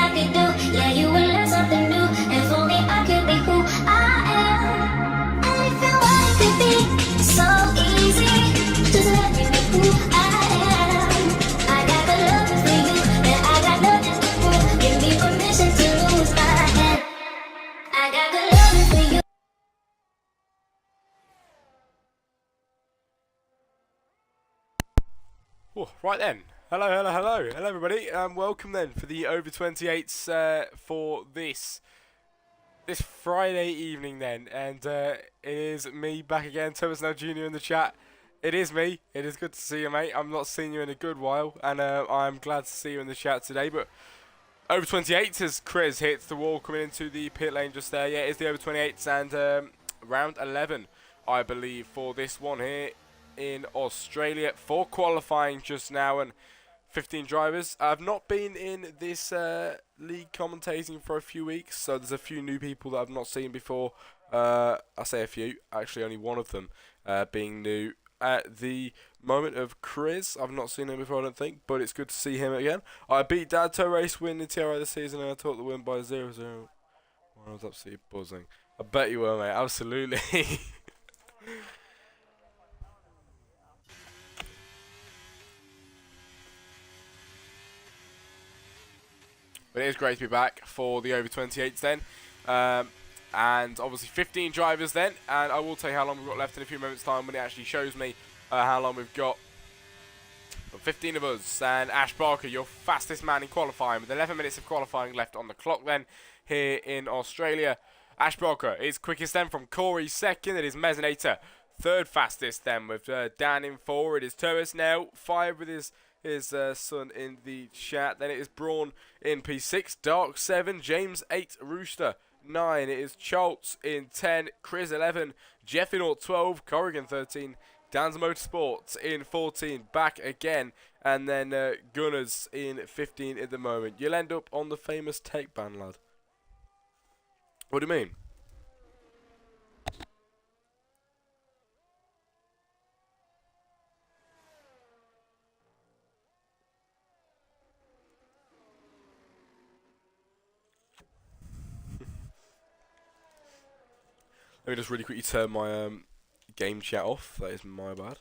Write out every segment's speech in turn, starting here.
I could do. Yeah, you will learn something new. And for me, I could be who I am. And if you want, it could be so easy. Just let me be who I am. I got the love for you, and I got nothing to prove. Give me permission to lose my head. I got the love for you. Oh, right then. Hello everybody. Welcome then for the over 28s for this Friday evening then, and it is me back again, Thomas Now Jr. in the chat. It is me. It is good to see you, mate. I'm not seeing you in a good while, and I'm glad to see you in the chat today. But over 28s as Chris hits the wall coming into the pit lane just there. Yeah, it's the over 28s and round 11, I believe, for this one here in Australia for qualifying just now, and 15 drivers. I've not been in this league commentating for a few weeks, so there's a few new people that I've not seen before. I say a few, actually only one of them being new at the moment of Chris. I've not seen him before, I don't think, but it's good to see him again. I beat Dad to a race win in TRI this season, and I took the win by 0-0. I was absolutely buzzing. I bet you were, mate, absolutely. But it is great to be back for the over 28s then. And obviously 15 drivers then. And I will tell you how long we've got left in a few moments' time when it actually shows me how long we've got. 15 of us. And Ash Barker, your fastest man in qualifying, with 11 minutes of qualifying left on the clock then here in Australia. Ash Barker is quickest then from Corey second. It is Mezzinator third fastest then with Dan in four. It is Thomas now 5 with his son in the chat. Then it is Braun in P6, Dark 7, James 8, Rooster 9. It is Schultz in 10, Chris 11, Jeff in 12, Corrigan 13, Dan's Motorsports in 14, back again, and then Gunners in 15 at the moment. You'll end up on the famous tape ban, lad. What do you mean? Let me just really quickly turn my game chat off. That is my bad.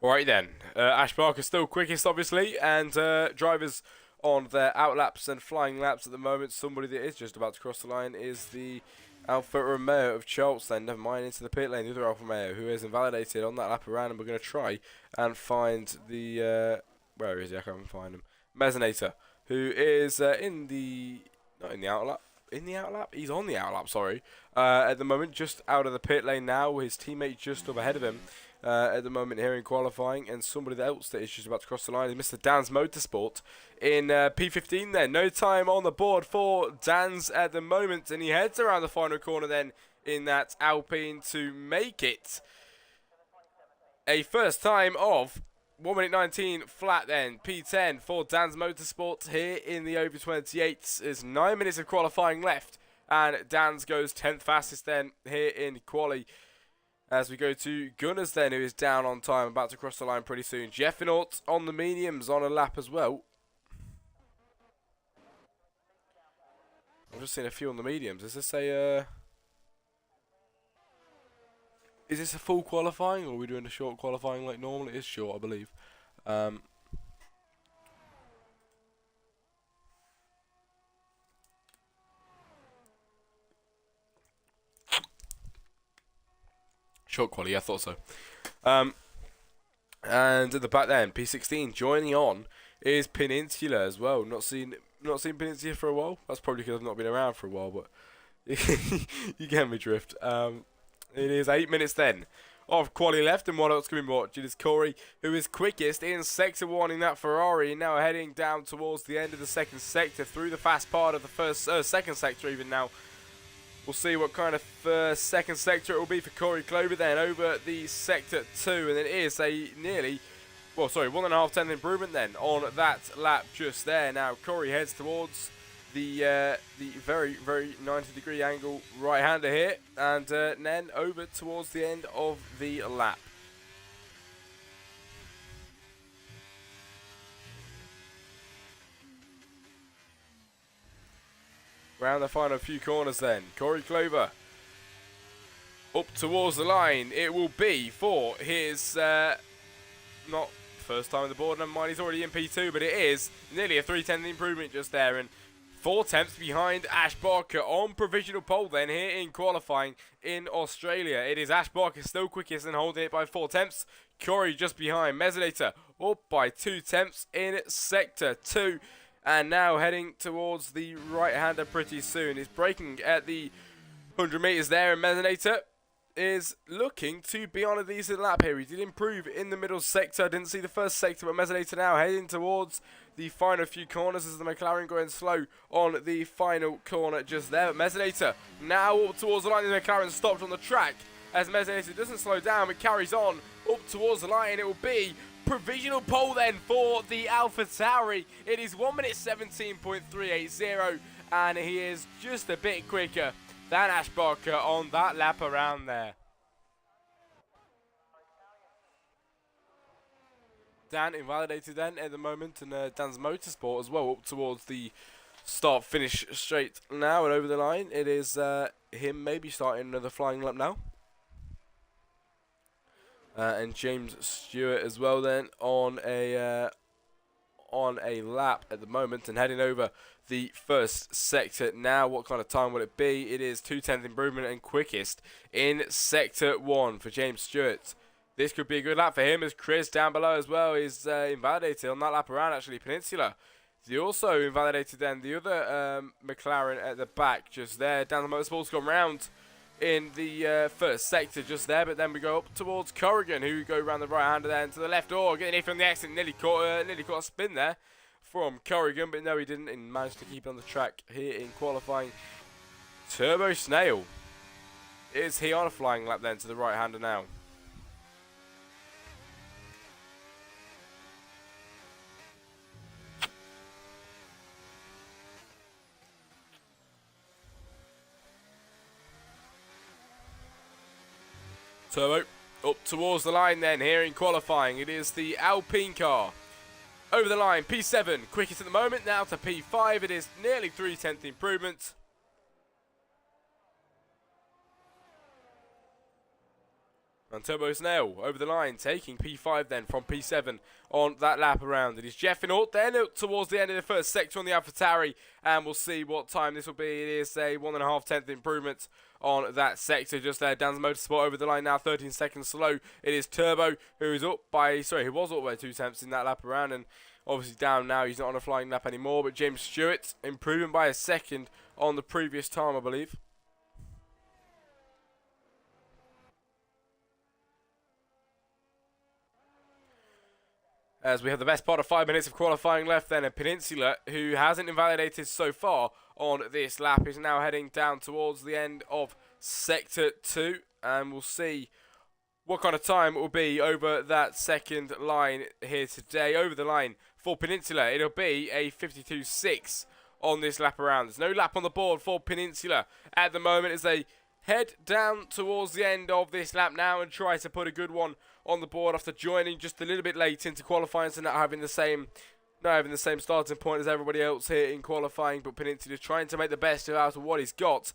Alright then. Ash Barker still quickest, obviously, and drivers on their out laps and flying laps at the moment. Somebody that is just about to cross the line is the Alfa Romeo of Schultz, then never mind into the pit lane, the other Alfa Romeo, who is invalidated on that lap around, and we're going to try and find the, where is he? I can't find him. Mezzinator, who is not in the out lap, he's on the out lap, sorry, at the moment, just out of the pit lane now, his teammate just up ahead of him. At the moment here in qualifying, and somebody else that is just about to cross the line is Mr. Dan's Motorsport in P15 then. No time on the board for Dan's at the moment, and he heads around the final corner then in that Alpine to make it a first time of 1 minute 19 flat then. P10 for Dan's Motorsport here in the over 28s. There's 9 minutes of qualifying left, and Dan's goes 10th fastest then here in quali. As we go to Gunners then, who is down on time, about to cross the line pretty soon. Jeffinault on the mediums on a lap as well. I've just seen a few on the mediums. Is this a is this a full qualifying, or are we doing a short qualifying like normal? It is short, I believe. Short quality, I thought so. And at the back then, P16 joining on is Peninsula as well. Not seen Peninsula for a while. That's probably because I've not been around for a while, but you get me drift. It is 8 minutes then of quali left, and what else can we watch? It is Corey who is quickest in sector 1 in that Ferrari, now heading down towards the end of the second sector through the fast part of the second sector even now. We'll see what kind of second sector it will be for Corey Clover then over the sector 2, and it is a nearly, well, sorry, 1.5 tenth improvement then on that lap just there. Now Corey heads towards the very, very 90-degree angle right-hander here, and then over towards the end of the lap. Round the final few corners then. Corey Clover up towards the line. It will be for his, not first time on the board, never mind, he's already in P2, but it is nearly a 3/10 improvement just there, and 4 tenths behind Ash Barker on provisional pole then here in qualifying in Australia. It is Ash Barker still quickest and holding it by 4 tenths. Corey just behind. Mesonator up by 2 tenths in sector 2. And now heading towards the right-hander pretty soon. He's braking at the 100 metres there, and Mesonator is looking to be on a decent lap here. He did improve in the middle sector. Didn't see the first sector, but Mesonator now heading towards the final few corners as the McLaren going slow on the final corner just there. But Mesonator now up towards the line. The McLaren stopped on the track as Mesonator doesn't slow down but carries on up towards the line. It will be provisional pole then for the AlphaTauri. It is 1 minute 17.380, and he is just a bit quicker than Ash Barker on that lap around there. Dan invalidated then at the moment, and Dan's Motorsport as well up towards the start-finish straight now and over the line. It is him maybe starting another flying lap now. And James Stewart as well then on a lap at the moment and heading over the first sector now. What kind of time will it be? It is 2/10 improvement and quickest in sector 1 for James Stewart. This could be a good lap for him as Chris down below as well is invalidated on that lap around actually Peninsula. He also invalidated then the other McLaren at the back just there. Dan the Motorsport's gone round in the first sector just there, but then we go up towards Corrigan, who go around the right-hander there and to the left. Oh, getting hit from the exit, nearly caught a spin there from Corrigan, but no, he didn't, and managed to keep it on the track here in qualifying. Turbo Snail, is he on a flying lap then to the right-hander now? Turbo up towards the line then here in qualifying. It is the Alpine car. Over the line, P7, quickest at the moment, now to P5. It is nearly 3/10 improvement. And Turbo Snail over the line, taking P5 then from P7 on that lap around. It is Jeff Inault then up towards the end of the first sector on the AlphaTauri, and we'll see what time this will be. It is a 1.5 improvement on that sector just there. Dan's Motorsport over the line now, 13 seconds slow. It is Turbo who is up by, he was up by 2 tenths in that lap around, and obviously down now. He's not on a flying lap anymore, but James Stewart improving by a second on the previous time, I believe. As we have the best part of 5 minutes of qualifying left then, and Peninsula, who hasn't invalidated so far on this lap, is now heading down towards the end of Sector 2. And we'll see what kind of time it will be over that second line here today. Over the line for Peninsula, it'll be a 52.6 on this lap around. There's no lap on the board for Peninsula at the moment as they head down towards the end of this lap now and try to put a good one on the board after joining just a little bit late into qualifying, so not having the same starting point as everybody else here in qualifying. But Peninsula trying to make the best out of what he's got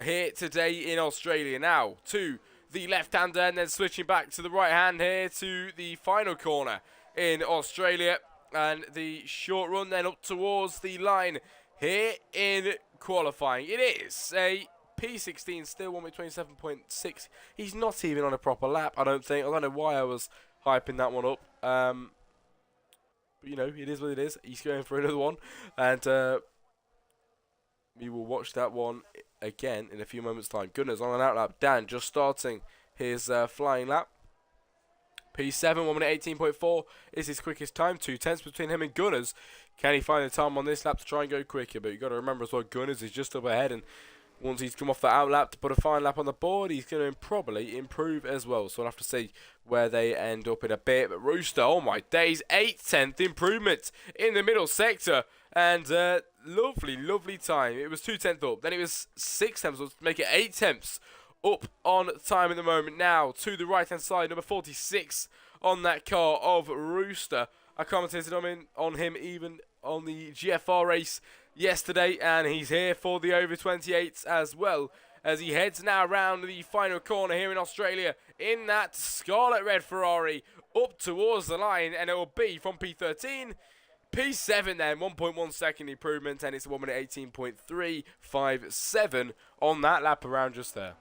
here today in Australia. Now to the left-hander and then switching back to the right hand here to the final corner in Australia, and the short run then up towards the line here in qualifying. It is a P16 still 1:27.6. He's not even on a proper lap, I don't think. I don't know why I was hyping that one up. But, you know, it is what it is. He's going for another one. And we will watch that one again in a few moments' time. Goodness, on an out lap. Dan just starting his flying lap. P7, 1:18.4 is his quickest time. 2 tenths between him and Gunners. Can he find the time on this lap to try and go quicker? But you've got to remember as well, Gunners is just up ahead, and once he's come off the out lap to put a fine lap on the board, he's going to probably improve as well. So we'll have to see where they end up in a bit. But Rooster, oh my days, 8/10 improvement in the middle sector. And lovely, lovely time. It was 2/10 up. Then it was 6 tenths up to make it 8 tenths up on time at the moment. Now to the right-hand side, number 46 on that car of Rooster. I commented on him even on the GFR race yesterday, and he's here for the over 28s as well, as he heads now round the final corner here in Australia in that scarlet red Ferrari up towards the line, and it will be from P13 P7 then, 1.1 second improvement, and it's a 1 minute 18.357 on that lap around just there.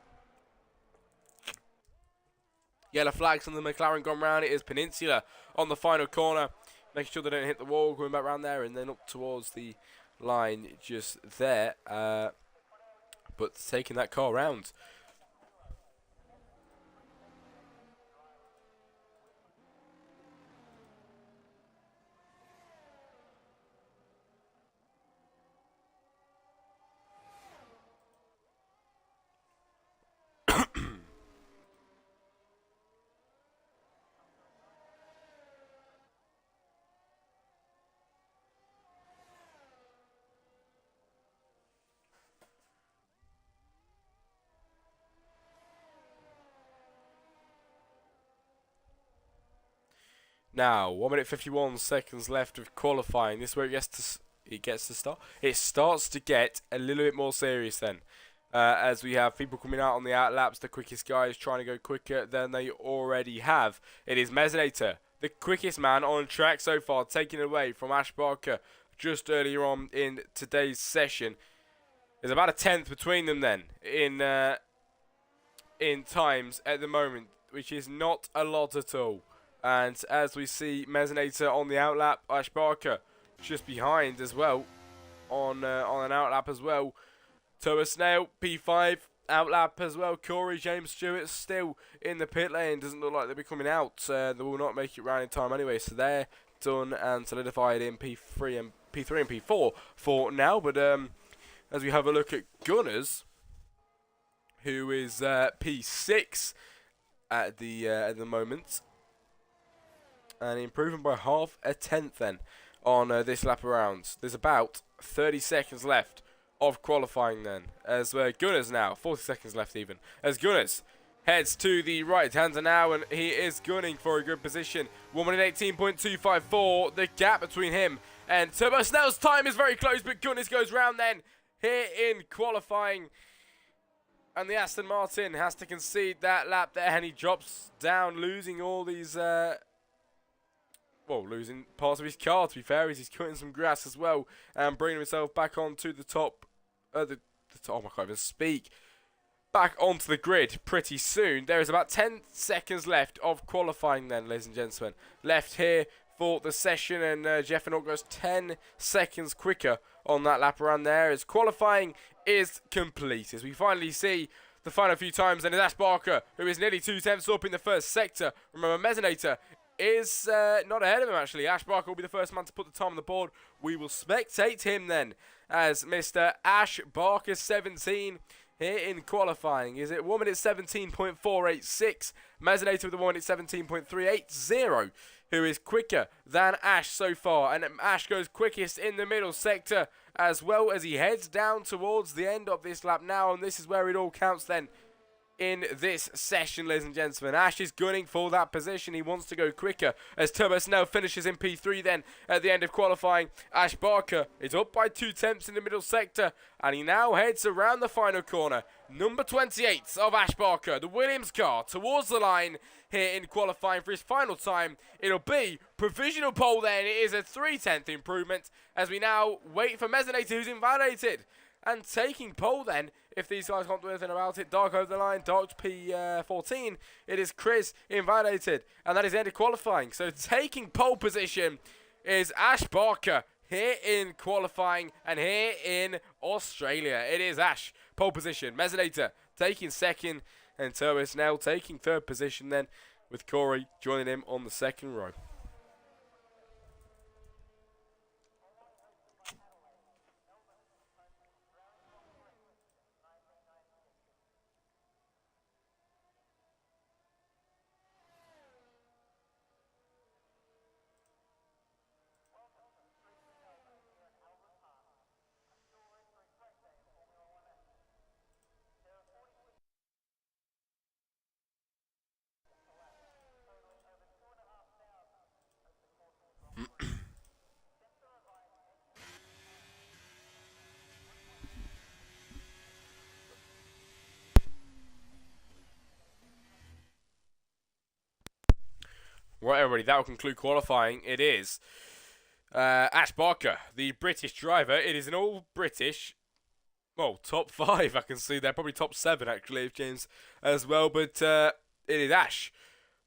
Yellow flags on the McLaren gone round. It is Peninsula on the final corner, making sure they don't hit the wall, going back round there, and then up towards the line just there. But taking that car round. Now, 1 minute 51 seconds left of qualifying. This is where it gets to start. It starts to get a little bit more serious then, as we have people coming out on the out laps. The quickest guys trying to go quicker than they already have. It is Mesnator, the quickest man on track so far, taking away from Ash Barker just earlier on in today's session. There's about a tenth between them then in times at the moment, which is not a lot at all. And as we see Mesnator on the outlap, Ash Barker just behind as well on an outlap as well. Turbo Snail, P5, outlap as well. Corey, James Stewart still in the pit lane. Doesn't look like they'll be coming out. They will not make it round in time anyway. So they're done and solidified in P3 and P4 for now. But as we have a look at Gunners, who is P6 at the moment, and improving by half a tenth then on this lap around. There's about 30 seconds left of qualifying then, as Gunners now, 40 seconds left even, as Gunners heads to the right-hander now, and he is gunning for a good position. 1 minute 18.254, the gap between him and Turbo Snell's time is very close, but Gunners goes round then here in qualifying. And the Aston Martin has to concede that lap there, and he drops down, losing all these... losing parts of his car, to be fair, as he's cutting some grass as well and bringing himself back onto the top. Oh my God, I can't even speak. Back onto the grid pretty soon. There is about 10 seconds left of qualifying then, ladies and gentlemen. Left here for the session, and Jeff and goes 10 seconds quicker on that lap around there as qualifying is complete. As we finally see the final few times, and it's Ash Barker, who is nearly 2 tenths up in the first sector. Remember, Mesnator is not ahead of him, actually. Ash Barker will be the first man to put the time on the board. We will spectate him then, as Mr. Ash Barker 17 here in qualifying. Is it 1 minute 17.486? Mesnator with the 1 minute 17.380, who is quicker than Ash so far. And Ash goes quickest in the middle sector, as well as he heads down towards the end of this lap now. And this is where it all counts then in this session, ladies and gentlemen. Ash is gunning for that position. He wants to go quicker as Turbo Snell finishes in P3 then at the end of qualifying. Ash Barker is up by 2 tenths in the middle sector, and he now heads around the final corner. Number 28 of Ash Barker, the Williams car, towards the line here in qualifying for his final time. It'll be provisional pole then. It is a 3/10 improvement as we now wait for Mesnator, who's invalidated. And taking pole then, if these guys can't do anything about it, Dark over the line, Dark P14, it is Chris invalidated. And that is the end of qualifying. So taking pole position is Ash Barker here in qualifying and here in Australia. It is Ash, pole position. Mesnator taking second, and Turbo Snell taking third position then, with Corey joining him on the second row. Right, everybody, that will conclude qualifying. It is Ash Barker, the British driver. It is an all British, well, top 5, I can see there. Probably top 7, actually, if James as well. But it is Ash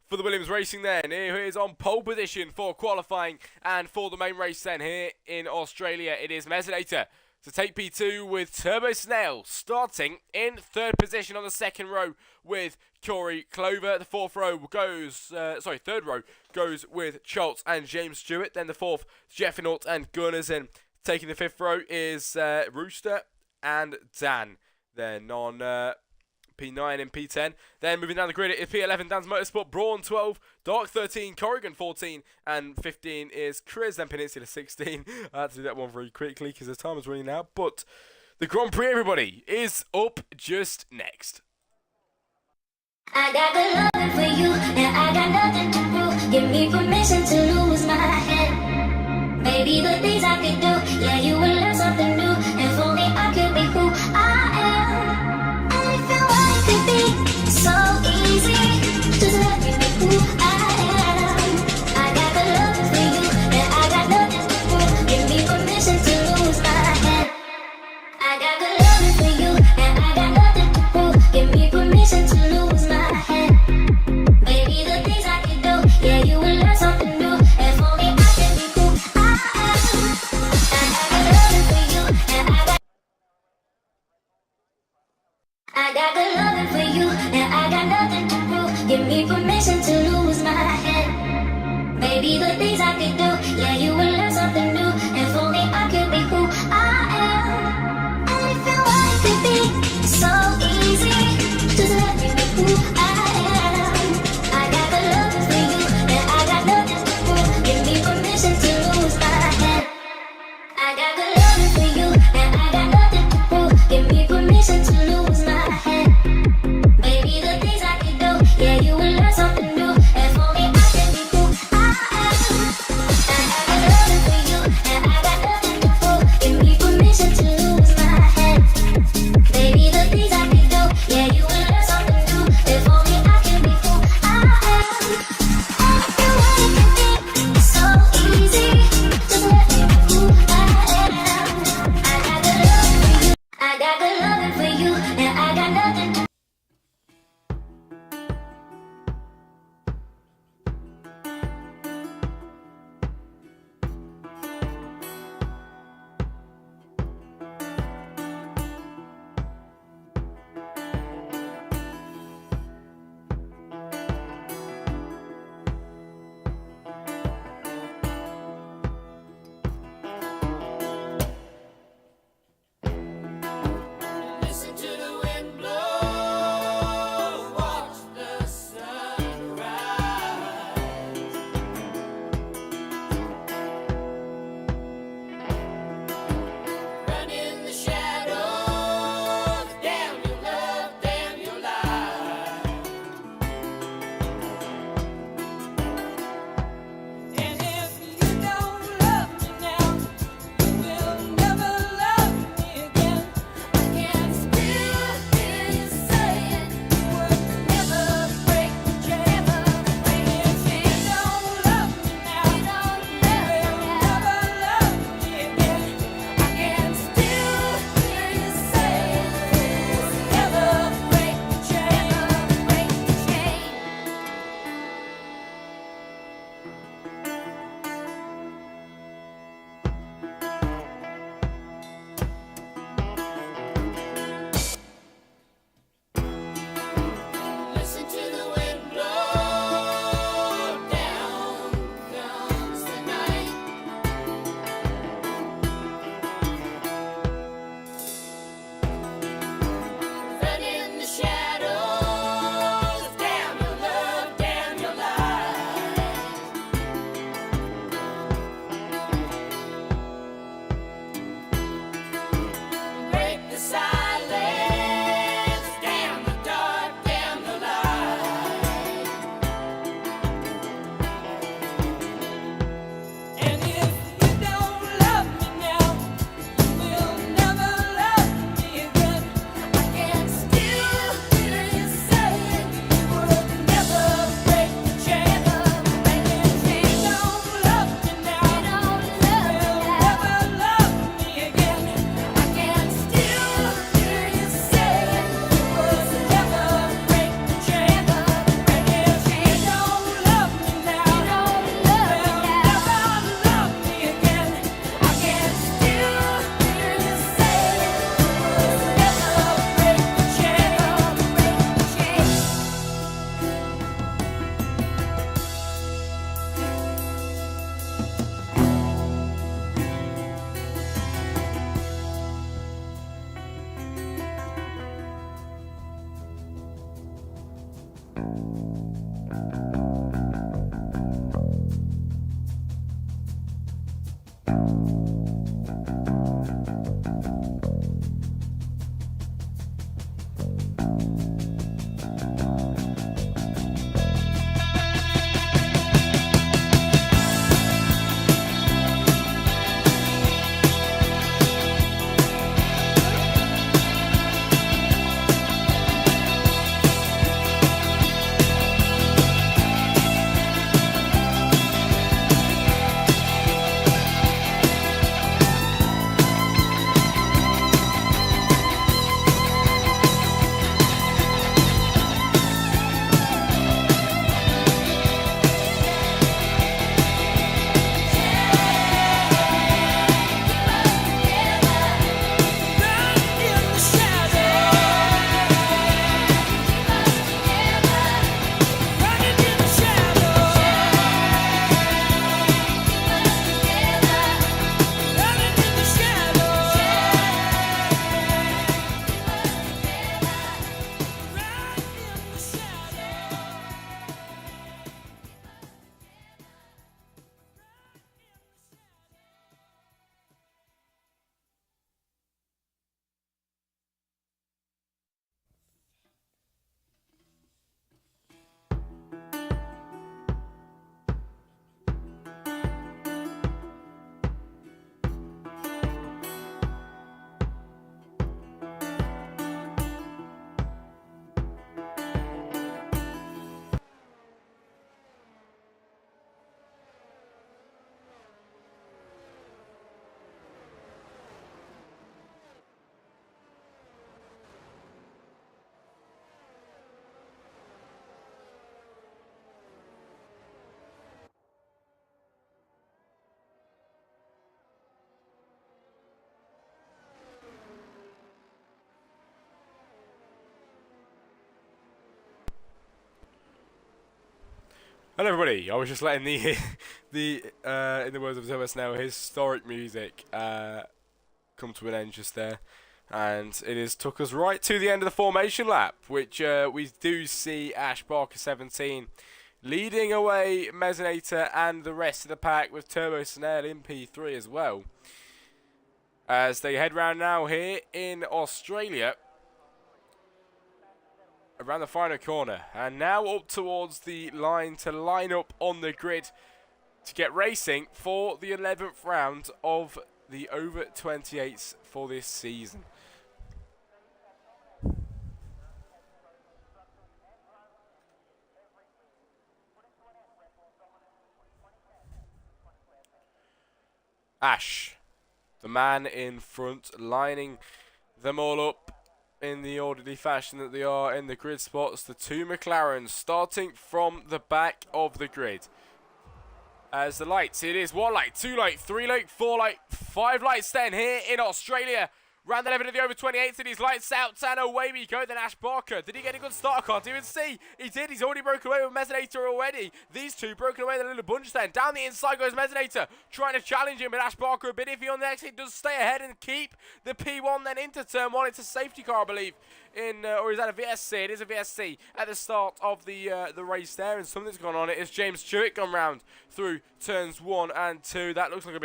for the Williams Racing then. Here he is on pole position for qualifying and for the main race then here in Australia. It is Mesinator to take P2 with Turbo Snail starting in 3rd position on the 2nd row with Corey Clover. The 4th row goes, 3rd row goes with Schultz and James Stewart. Then the 4th, Jeffinault and Gunners. And taking the 5th row is Rooster and Dan. Then on P9 and P10. Then moving down the grid is P11, Dan's Motorsport, Braun 12, Dark 13, Corrigan 14, and 15 is Chris, then Peninsula 16. I had to do that one very quickly because the time is running out. But the Grand Prix, everybody, is up just next. I got the loving for you, and I got nothing to prove. Give me permission to lose my head. Maybe the things I could do, yeah, you will learn something new. If only I could be who I am. And if you want it could be so easy, just let me be who I am. I got the loving for you, and I got nothing to prove. Give me permission to lose my head. I got the loving for you, and I got nothing to prove. Give me permission to lose my head. Maybe the things I can do, yeah, you will learn something new. If only I can be who I am. I got the loving for you, and I got the loving for you, and I got nothing to prove. Give me permission to lose my head. Maybe the things I could do, yeah, you will learn something new. If only I could be who I am. And if you want it could be so easy, just let me be who I am. I got the loving for you, and I got nothing to prove. Give me permission to lose my head. I got the loving for you, and I got nothing to prove. Give me permission to lose my head. Maybe the things I could do, yeah, you will learn something new. If only I could be who I am. I got the loving for you, and I got nothing to prove. Give me permission to lose my head. Maybe the things I could do, yeah, you will learn something new. If only I could be who I am. And if you want it could be so easy, just let me be who I am. I got the loving for you, I got the loving for you, and I Hello everybody, I was just letting the in the words of Thomas now, historic music come to an end just there. And it has took us right to the end of the formation lap, which we do see Ash Barker 17 leading away Mezzinator and the rest of the pack with Turbo Snell in P3 as well. As they head round now here in Australia, around the final corner, and now up towards the line to line up on the grid to get racing for the 11th round of the over 28s for this season. Ash, the man in front, lining them all up in the orderly fashion that they are in the grid spots. The two McLarens starting from the back of the grid. As the lights, it is 1 light, 2 light, 3 light, 4 light, 5 lights then here in Australia. Round 11 of the over 28s, and his lights out, and away we go. Then Ash Barker, did he get a good start? I can't even see. He did, he's already broken away with Mezzinator already. These two broken away with a little bunch then. Down the inside goes Mezzinator, trying to challenge him, but Ash Barker a bit iffy on the exit, does stay ahead and keep the P1 then into turn 1. It's a safety car, I believe, or is that a VSC? It is a VSC at the start of the race there, and something's gone on. It is James Stewart gone round through turns 1 and 2. That looks like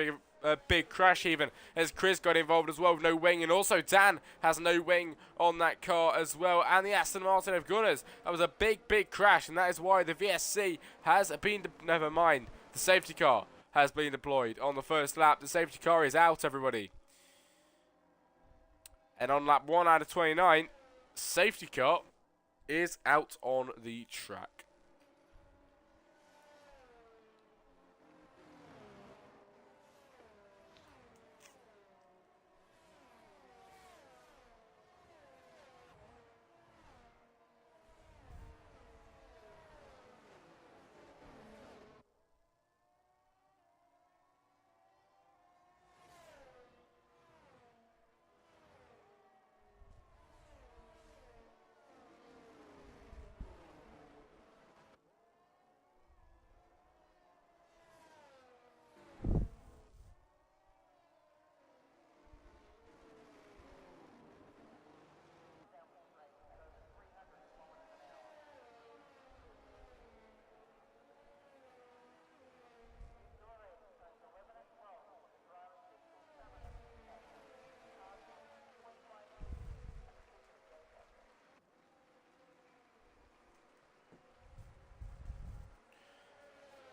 a big crash even, as Chris got involved as well with no wing, and also Dan has no wing on that car as well, and the Aston Martin of Gunners. That was a big crash, and that is why the VSC has been, never mind, the safety car has been deployed on the first lap. The safety car is out, everybody. And on lap 1 out of 29, safety car is out on the track.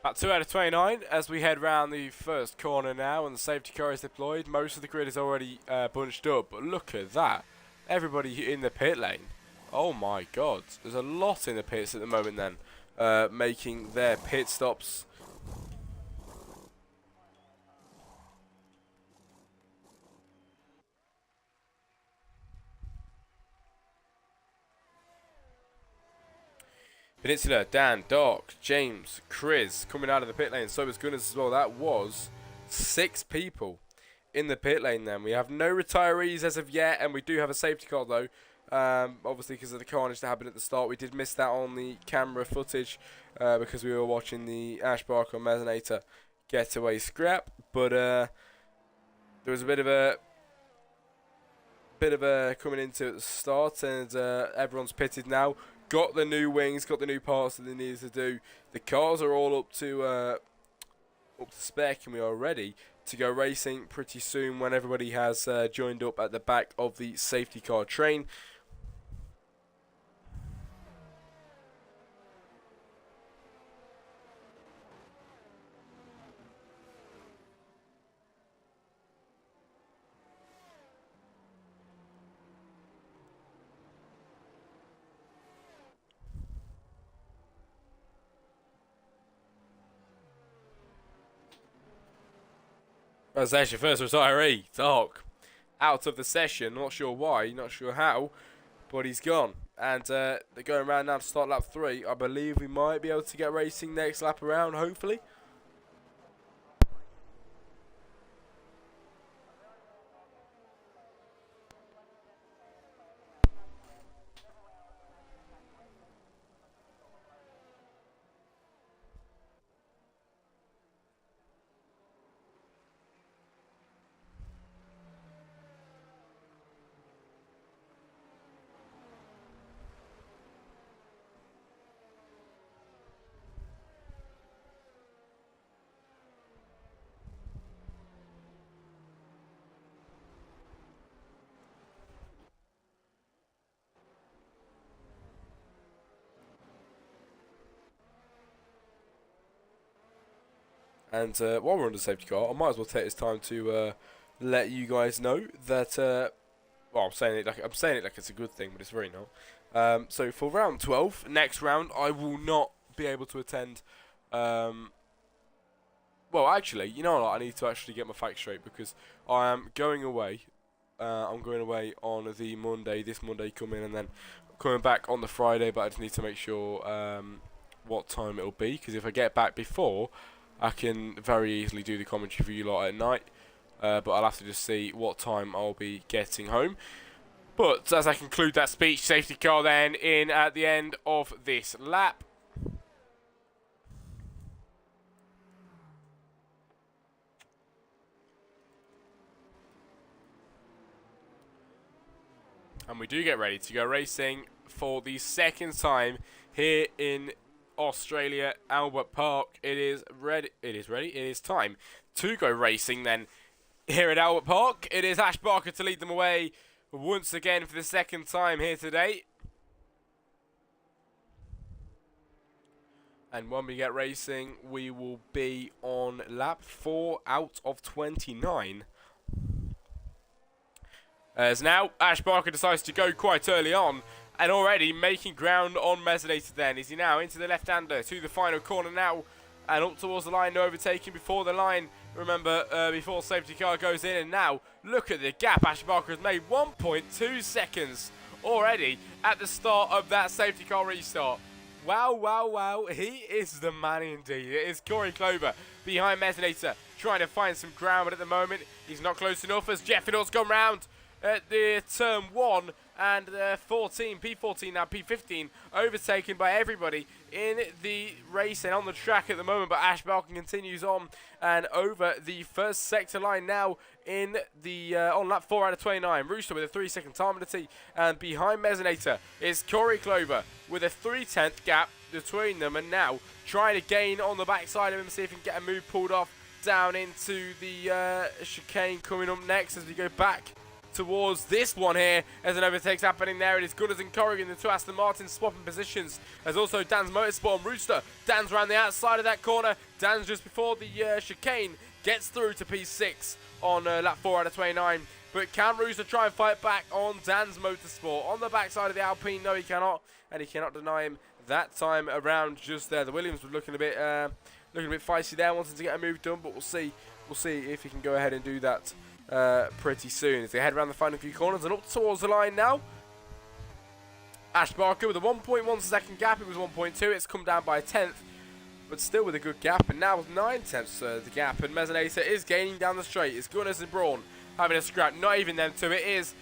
At 2 out of 29 as we head round the first corner now and the safety car is deployed. Most of the grid is already bunched up, but look at that. Everybody in the pit lane. Oh my god. There's a lot in the pits at the moment then, making their pit stops. Peninsula, Dan, Doc, James, Chris coming out of the pit lane. So was Gunners as well. That was 6 people in the pit lane then. We have no retirees as of yet, and we do have a safety car though. Obviously because of the carnage that happened at the start. We did miss that on the camera footage because we were watching the Ash Barker Mezzanator getaway scrap. But there was a bit of a coming into at the start, and everyone's pitted now. Got the new wings, got the new parts that they needed to do. The cars are all up to spec, and we are ready to go racing pretty soon when everybody has joined up at the back of the safety car train. That's actually first retiree, Doc, out of the session. Not sure why, not sure how, but he's gone. And they're going around now to start lap 3. I believe we might be able to get racing next lap around, hopefully. And while we're on the safety car, I might as well take this time to let you guys know that. Well, I'm saying it like it's a good thing, but it's really not. So for round 12, next round, I will not be able to attend. Well, actually, you know what? I need to actually get my facts straight because I am going away. I'm going away on the Monday, this Monday coming, and then coming back on the Friday. But I just need to make sure what time it'll be, because if I get back before, I can very easily do the commentary for you lot at night, but I'll have to just see what time I'll be getting home. But as I conclude that speech, safety car then in at the end of this lap. And we do get ready to go racing for the second time here in Australia, Albert Park. It is ready. It is time to go racing then here at Albert Park. It is Ash Barker to lead them away once again for the second time here today. And when we get racing, we will be on lap 4 out of 29. As now Ash Barker decides to go quite early on, and already making ground on Mezzanator then. Is he now into the left-hander to the final corner now, and up towards the line, no overtaking before the line. Remember, before safety car goes in, and now look at the gap Ash Barker has made. 1.2 seconds already at the start of that safety car restart. Wow, wow, wow. He is the man indeed. It is Corey Clover behind Mezzanator, trying to find some ground, but at the moment, he's not close enough as Jeff Fiddle's gone round at the turn 1, and P14 now, P15, overtaken by everybody in the race and on the track at the moment, but Ash Barker continues on and over the first sector line now in the on lap 4 out of 29. Rooster with a 3-second time penalty, and behind Mezzanator is Corey Clover with a 3/10 gap between them, and now trying to gain on the backside of him, see if he can get a move pulled off down into the chicane coming up next as we go back towards this one here. As an overtake's happening there, it is Gunners and Corrigan, the two Aston Martins swapping positions. There's also Dan's Motorsport and Rooster. Dan's around the outside of that corner. Dan's just before the chicane, gets through to P6 on lap 4 out of 29. But can Rooster try and fight back on Dan's Motorsport? On the backside of the Alpine, no he cannot. And he cannot deny him that time around just there. The Williams were looking a bit feisty there, wanting to get a move done, but we'll see. We'll see if he can go ahead and do that pretty soon. As they head around the final few corners and up towards the line now. Ash Barker with a 1.1 second gap. It was 1.2. It's come down by a tenth, but still with a good gap. And now with 9 tenths the gap. And Mezzanator is gaining down the straight. It's Gunners and Braun having a scrap. Not even them two. It is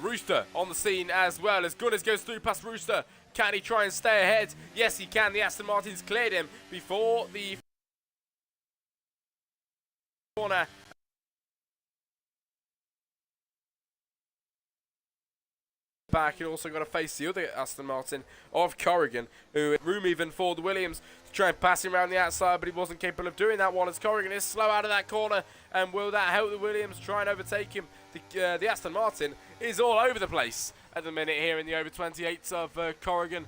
Rooster on the scene as well. As Gunners goes through past Rooster. Can he try and stay ahead? Yes, he can. The Aston Martins cleared him before the corner. Back, and also got to face the other Aston Martin of Corrigan, who had room even for the Williams to try and pass him around the outside, but he wasn't capable of doing that one as Corrigan is slow out of that corner. And will that help the Williams try and overtake him? The Aston Martin is all over the place at the minute here in the over 28s of Corrigan.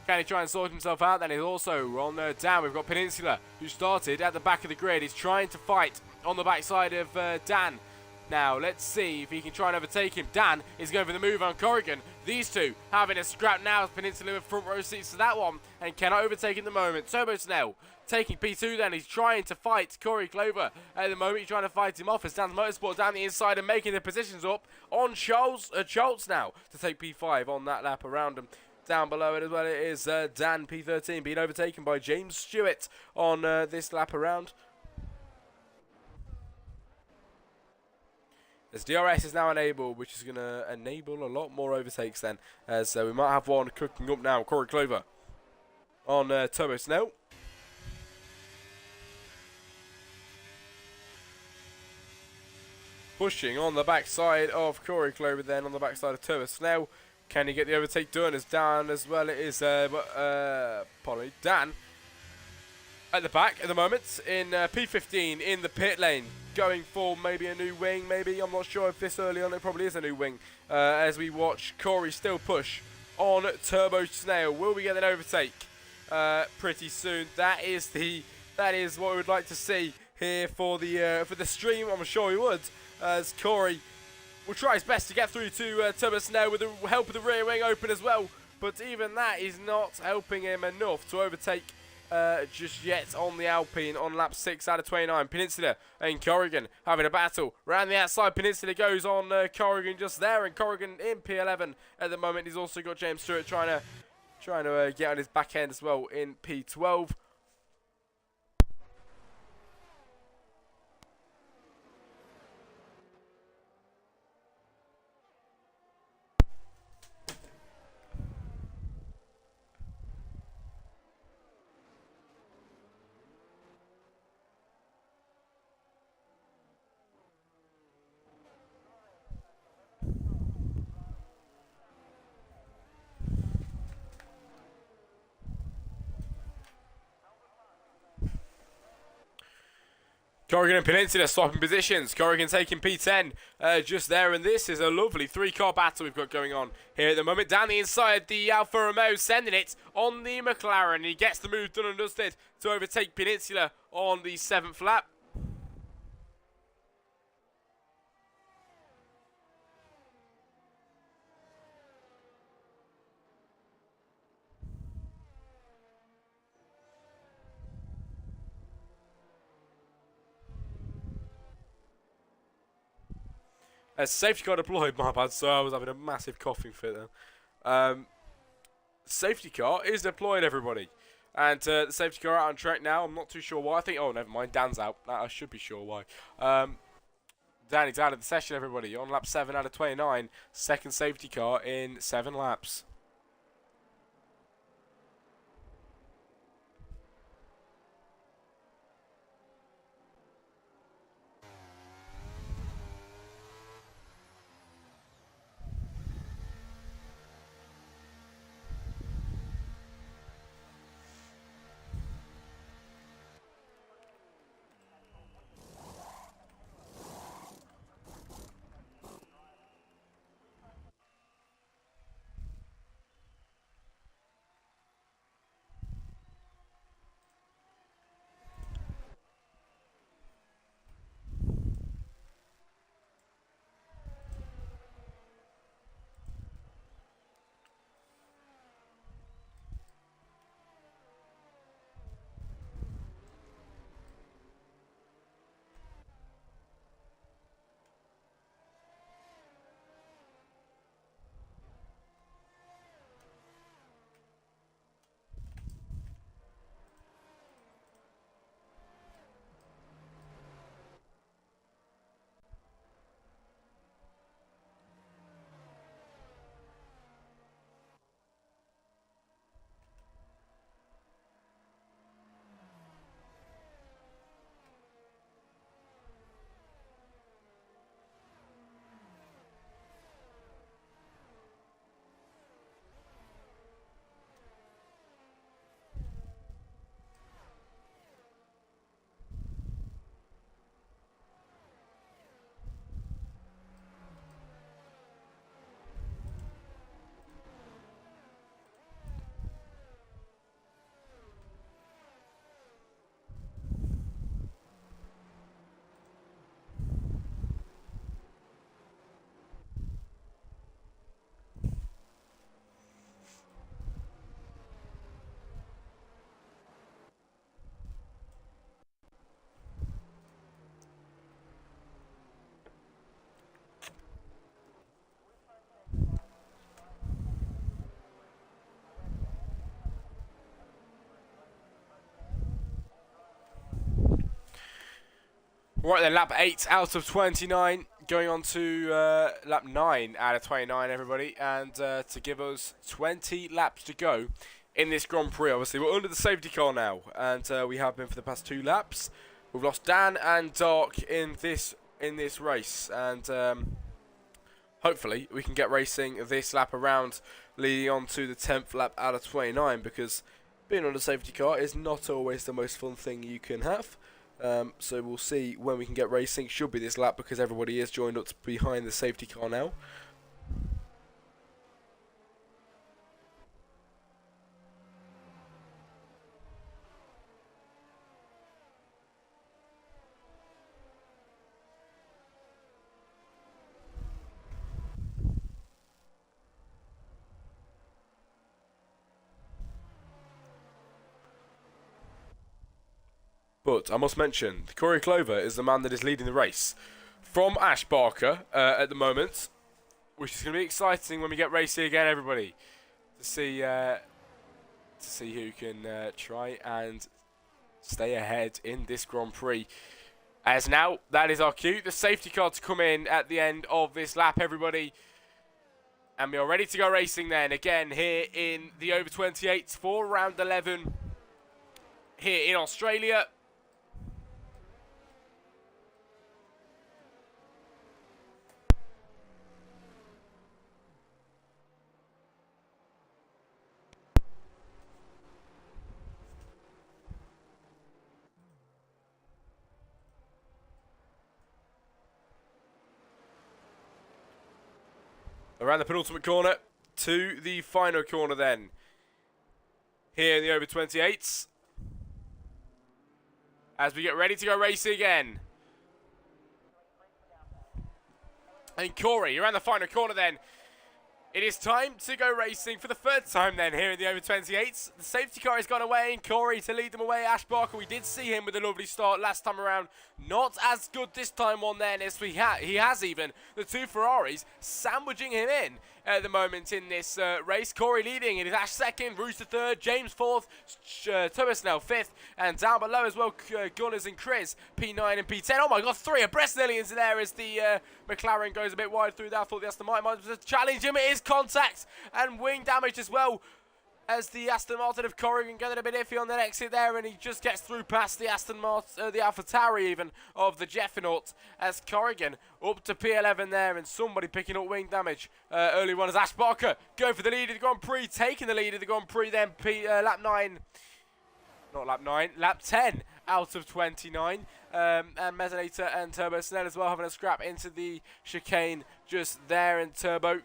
Can he try and sort himself out? Then he's also on down. We've got Peninsula, who started at the back of the grid. He's trying to fight on the backside of Dan. Now, let's see if he can try and overtake him. Dan is going for the move on Corrigan. These two having a scrap now as Peninsula with front row seats to that one and cannot overtake in the moment. Turbo Snell taking P2 then. He's trying to fight Corey Clover. At the moment, he's trying to fight him off as Dan's Motorsport down the inside and making the positions up on Schultz now to take P5 on that lap around him. Down below it as well, it is Dan P13 being overtaken by James Stewart on this lap around. As DRS is now enabled, which is going to enable a lot more overtakes then. As we might have one cooking up now. Corey Clover on Turbo Snell. Pushing on the backside of Corey Clover then on the backside of Turbo Snell. Can he get the overtake done as Dan as well? It is Dan at the back at the moment in P15 in the pit lane. Going for maybe a new wing, maybe. I'm not sure if this early on it probably is a new wing. As we watch Corey still push on Turbo Snail. Will we get an overtake pretty soon? That is what we would like to see here for the stream. I'm sure we would. As Corey will try his best to get through to Turbo Snail with the help of the rear wing open as well. But even that is not helping him enough to overtake just yet on the Alpine on lap 6 out of 29. Peninsula and Corrigan having a battle. Round the outside, Peninsula goes on Corrigan just there, and Corrigan in P11 at the moment. He's also got James Stewart trying to get on his back end as well in P12. Corrigan and Peninsula swapping positions. Corrigan taking P10 just there, and this is a lovely three-car battle we've got going on here at the moment. Down the inside, the Alfa Romeo sending it on the McLaren. He gets the move done and dusted to overtake Peninsula on the 7th lap. Safety car deployed, my bad, so I was having a massive coughing fit then. Safety car is deployed, everybody. And the safety car out on track now. I'm not too sure why. I think, oh, never mind, Dan's out. I should be sure why. Danny's out of the session, everybody. On lap 7 out of 29. Second safety car in 7 laps. Right then, lap 8 out of 29, going on to lap 9 out of 29, everybody, and to give us 20 laps to go in this Grand Prix. Obviously, we're under the safety car now, and we have been for the past 2 laps. We've lost Dan and Dark in this race, and hopefully we can get racing this lap around, leading on to the 10th lap out of 29, because being on a safety car is not always the most fun thing you can have. So we'll see when we can get racing. Should be this lap because everybody is joined up behind the safety car now. But I must mention, Corey Clover is the man that is leading the race from Ash Barker at the moment, which is going to be exciting when we get racing again, everybody, to see who can try and stay ahead in this Grand Prix. As now, that is our cue. The safety car to come in at the end of this lap, everybody. And we are ready to go racing then, again, here in the over 28s for round 11 here in Australia. Around the penultimate corner to the final corner then. Here in the over 28s. As we get ready to go racing again. And Corey, around the final corner then. It is time to go racing for the third time then here in the over 28s. The safety car has gone away and Corey to lead them away. Ash Barker, we did see him with a lovely start last time around. Not as good this time on then as he has even the 2 Ferraris sandwiching him in at the moment in this race. Corey leading, it is Ash second, Rooster third, James fourth, Thomas now fifth, and down below as well Gunners and Chris, P9 and P10. Oh my god, 3 abreast nearly into there as the McLaren goes a bit wide through there. I thought the Aston Martin might challenge him. It is contact and wing damage as well, as the Aston Martin of Corrigan getting a bit iffy on that exit there, and he just gets through past the Aston Martin, the AlphaTauri even, of the Jeffinaut, as Corrigan up to P11 there, and somebody picking up wing damage early on as Ash Barker going for the lead of the Grand Prix, taking the lead of the Grand Prix then, lap 10 out of 29, and Mezzanator and Turbo Snell as well having a scrap into the chicane just there, and Turbo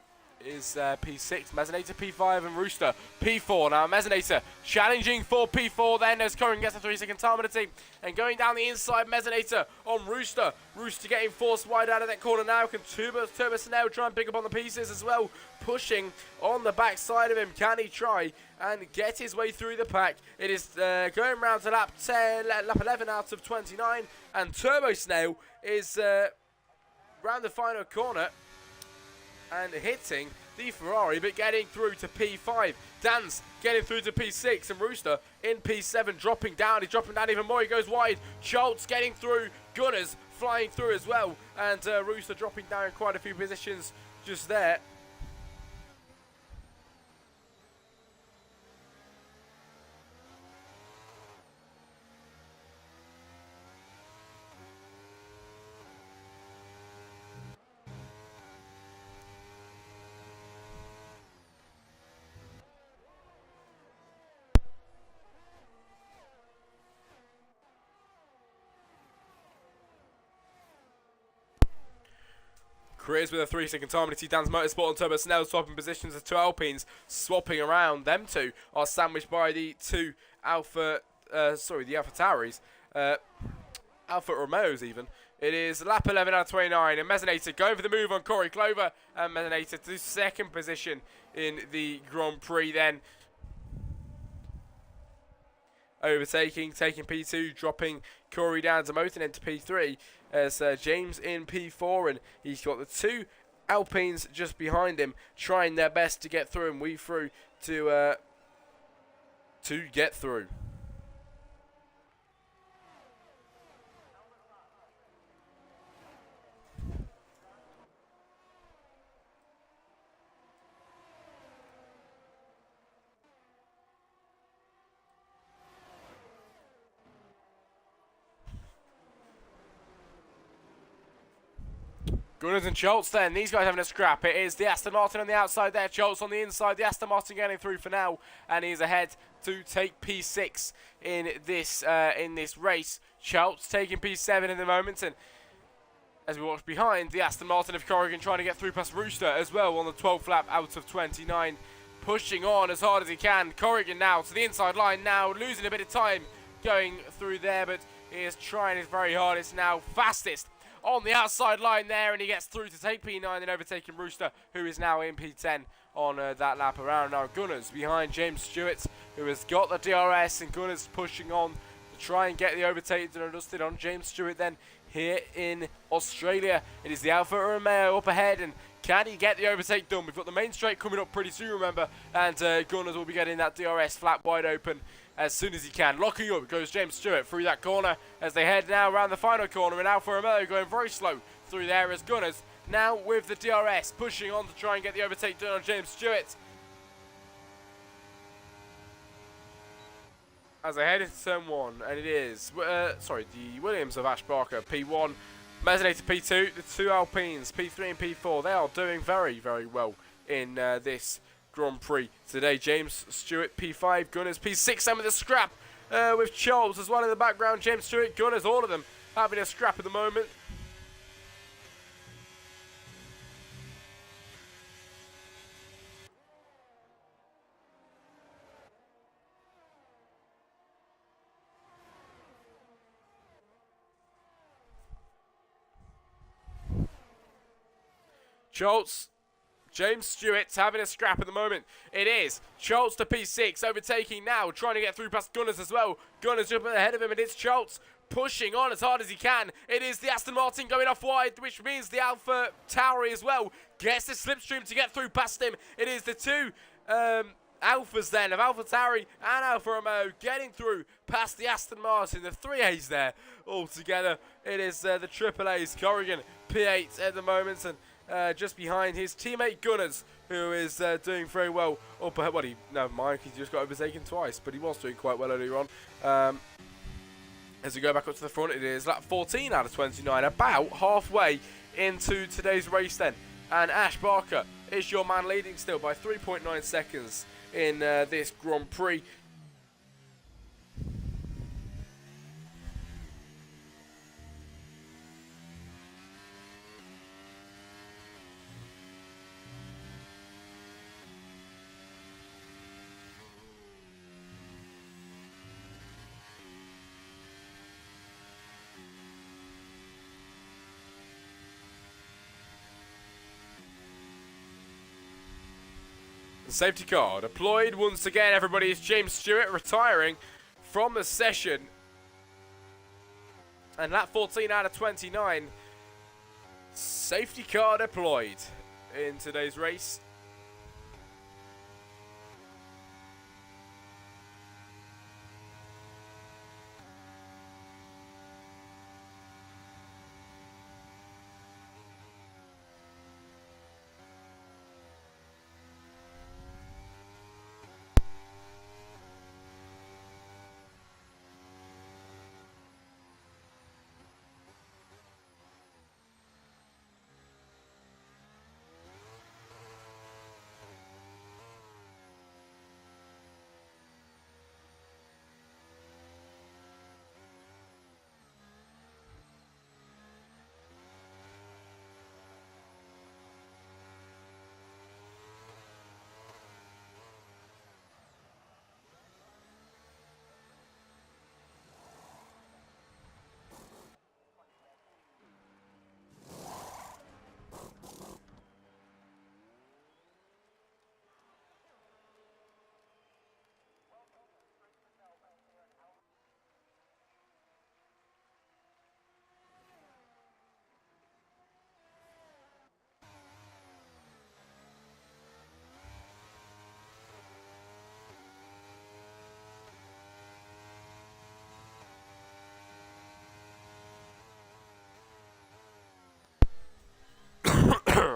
is P6, Mezzanator P5 and Rooster P4. Now Mezzanator challenging for P4 then as Corrigan gets a 3-second time penalty, and going down the inside Mezzanator on Rooster. Rooster getting forced wide out of that corner now. Can Turbo Snell try and pick up on the pieces as well, pushing on the back side of him. Can he try and get his way through the pack? It is going round to lap 11 out of 29, and Turbo Snail is round the final corner and hitting the Ferrari, but getting through to P5. Dan's getting through to P6, and Rooster in P7, dropping down. He's dropping down even more. He goes wide. Schultz getting through. Gunners flying through as well, and Rooster dropping down quite a few positions just there. Chris with a 3-second time penalty. Dan's Motorsport and Turbo Snell swapping positions. The 2 Alpines swapping around. Them 2 are sandwiched by the 2 the AlphaTauris, Alfa Romeos even. It is lap 11 out of 29, and Mezzanator going for the move on Corey Clover, and Mezzanator to second position in the Grand Prix then. Overtaking, taking P2, dropping Corey down to Moten into P3 as James in P4, and he's got the 2 Alpines just behind him trying their best to get through and weave through to get through. Gunners and Schultz then, these guys having a scrap. It is the Aston Martin on the outside there, Schultz on the inside, the Aston Martin getting through for now, and he's ahead to take P6 in this race. Schultz taking P7 in the moment, and as we watch behind, the Aston Martin of Corrigan trying to get through past Rooster as well on the 12th lap out of 29, pushing on as hard as he can. Corrigan now to the inside line now, losing a bit of time going through there, but he is trying his very hardest now, fastest on the outside line there, and he gets through to take P9 and overtaking Rooster, who is now in P10 on that lap around. Now Gunners behind James Stewart, who has got the DRS, and Gunners pushing on to try and get the overtaken and dusted on James Stewart then here in Australia. It is the Alfa Romeo up ahead, and can he get the overtake done? We've got the main straight coming up pretty soon, remember, and Gunners will be getting that DRS flat wide open as soon as he can. Locking up goes James Stewart through that corner as they head now around the final corner, and Alfa Romeo going very slow through there as Gunners now with the DRS pushing on to try and get the overtake done on James Stewart. As they head into turn 1, and it is, the Williams of Ash Barker, P1, Mezzanate to P2, the two Alpines, P3 and P4, they are doing very, very well in this Grand Prix today. James Stewart, P5, Gunners, P6, and with a scrap with Charles as well in the background. James Stewart, Gunners, all of them having a scrap at the moment. Schultz, James Stewart having a scrap at the moment. It is Schultz to P6, overtaking now, trying to get through past Gunners as well. Gunners jumping ahead of him, and it's Schultz pushing on as hard as he can. It is the Aston Martin going off wide, which means the Alpha Tauri as well gets the slipstream to get through past him. It is the two Alphas then of Alpha Tauri and Alfa Romeo getting through past the Aston Martin, the 3As there all together. It is the Triple A's, Corrigan P8 at the moment, and just behind his teammate Gunners, who is doing very well up ahead. Well, never mind, he's just got overtaken twice, but he was doing quite well earlier on. As we go back up to the front, it is lap 14 out of 29, about halfway into today's race then. And Ash Barker is your man, leading still by 3.9 seconds in this Grand Prix. Safety car deployed once again, everybody. Is James Stewart retiring from the session. And lap 14 out of 29. Safety car deployed in today's race.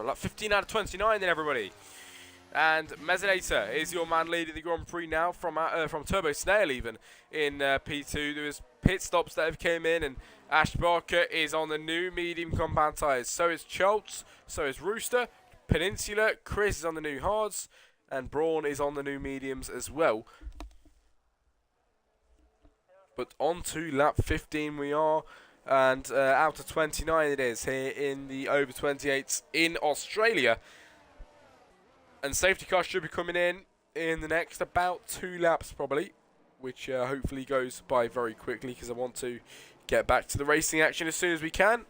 Like 15 out of 29 then, everybody. And Mezzanator is your man leading the Grand Prix now from Turbo Snail even in P2. There was pit stops that have came in, and Ash Barker is on the new medium compound tyres. So is Schultz, so is Rooster, Peninsula, Chris is on the new hards, and Braun is on the new mediums as well. But on to lap 15 we are, and out of 29 it is here in the over 28s in Australia. And safety car should be coming in the next about 2 laps probably, which hopefully goes by very quickly because I want to get back to the racing action as soon as we can.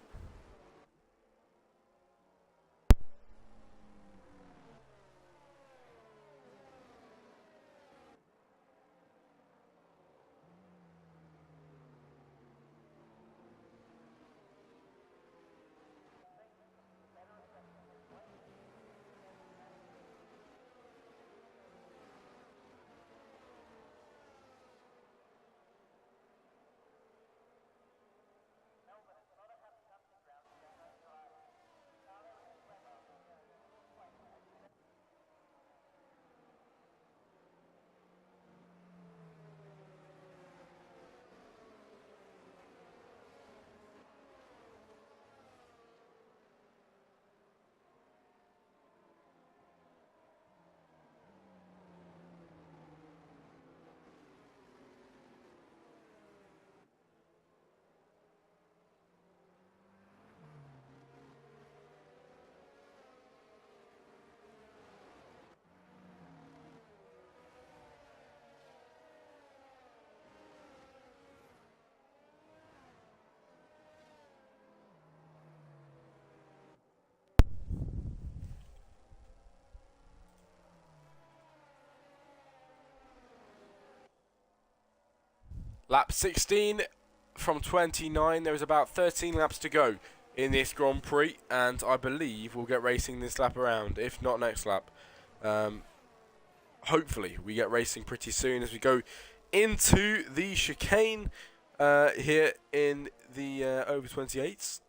Lap 16 from 29. There is about 13 laps to go in this Grand Prix, and I believe we'll get racing this lap around, if not next lap. Hopefully we get racing pretty soon as we go into the chicane here in the over 28s.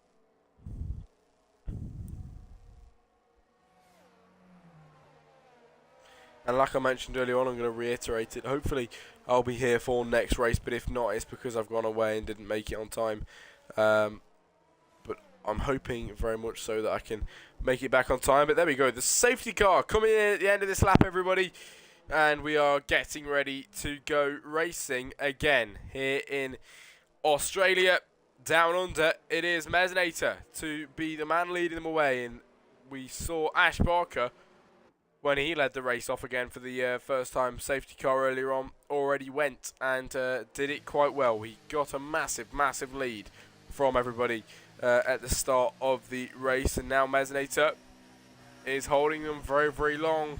And like I mentioned earlier on, I'm going to reiterate it. Hopefully I'll be here for next race, but if not, it's because I've gone away and didn't make it on time. But I'm hoping very much so that I can make it back on time. But there we go, the safety car coming in at the end of this lap, everybody. And we are getting ready to go racing again here in Australia. Down under, it is Mezzanator to be the man leading them away. And we saw Ash Barker, when he led the race off again for the first time safety car earlier on, already went and did it quite well. He got a massive, massive lead from everybody at the start of the race. And now Mezzanator is holding them very, very long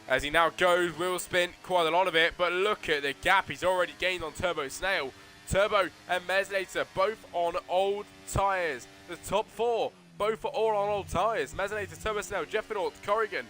as he now goes wheel spin, quite a lot of it. But look at the gap he's already gained on Turbo Snail. Turbo and Mezzanator both on old tyres. The top 4 both are all on old tyres. Mezzanator, Turbo Snail, Jeffernaut, Corrigan,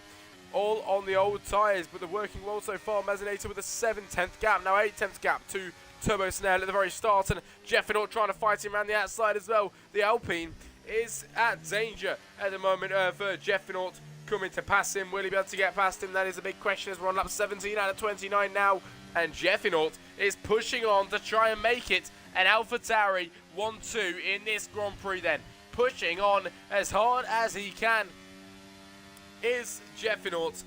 all on the old tyres, but they're working well so far. Mezzanator with a 7/10 gap, now 8/10 gap to Turbo Snail at the very start, and Jeffernaut trying to fight him around the outside as well. The Alpine is at danger at the moment for Jeffernaut coming to pass him. Will he be able to get past him? That is a big question as we're on lap 17 out of 29 now, and Jeffernaut is pushing on to try and make it an AlphaTauri 1-2 in this Grand Prix then. Pushing on as hard as he can. Is Jeffernaut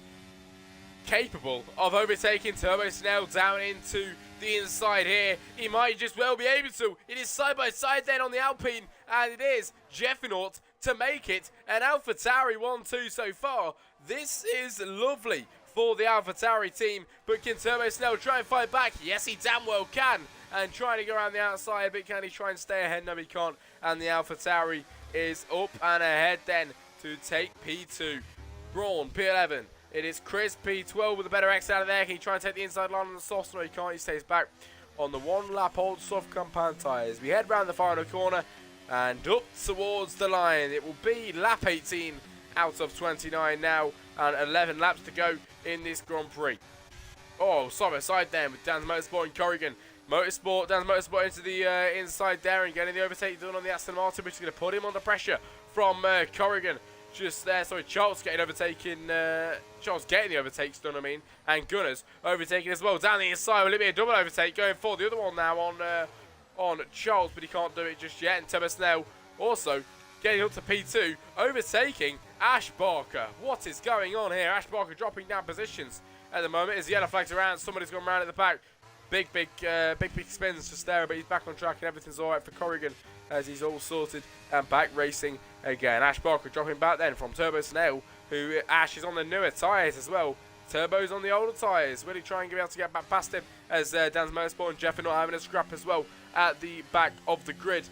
capable of overtaking Turbo Snail down into the inside here? He might just well be able to. It is side by side then on the Alpine, and it is Jeffernaut to make it an AlphaTauri 1-2 so far. This is lovely for the AlphaTauri team, but can Turbo Snail try and fight back? Yes, he damn well can, and trying to go around the outside, but can he try and stay ahead? No, he can't, and the AlphaTauri is up and ahead then to take P2. Braun, P11. It is Chris, P12 with a better exit out of there. Can he try and take the inside line on the softs? No, he can't. He stays back on the 1 lap old soft compound tyres. We head round the final corner and up towards the line. It will be lap 18 out of 29 now, and 11 laps to go in this Grand Prix. Oh, side by side then with Dan's Motorsport and Corrigan. Dan's Motorsport into the inside there and getting the overtake done on the Aston Martin, which is going to put him under pressure from Corrigan. just there. Sorry, Charles getting overtaken. Charles getting the overtakes done, I mean. And Gunners overtaking as well. Down the inside, will it be a double overtake? Going for the other one now on Charles, but he can't do it just yet. And Thomas now also getting up to P2, overtaking Ash Barker. What is going on here? Ash Barker dropping down positions at the moment as the yellow flag's around. Somebody's gone around at the back. Big spins for Stera, but he's back on track and everything's alright for Corrigan as he's all sorted and back racing again. Ash Barker dropping back then from Turbo Snail, who Ash is on the newer tyres as well. Turbo's on the older tyres. Really trying to be able to get back past him as Dan's Motorsport and Jeff are not having a scrap as well at the back of the grid.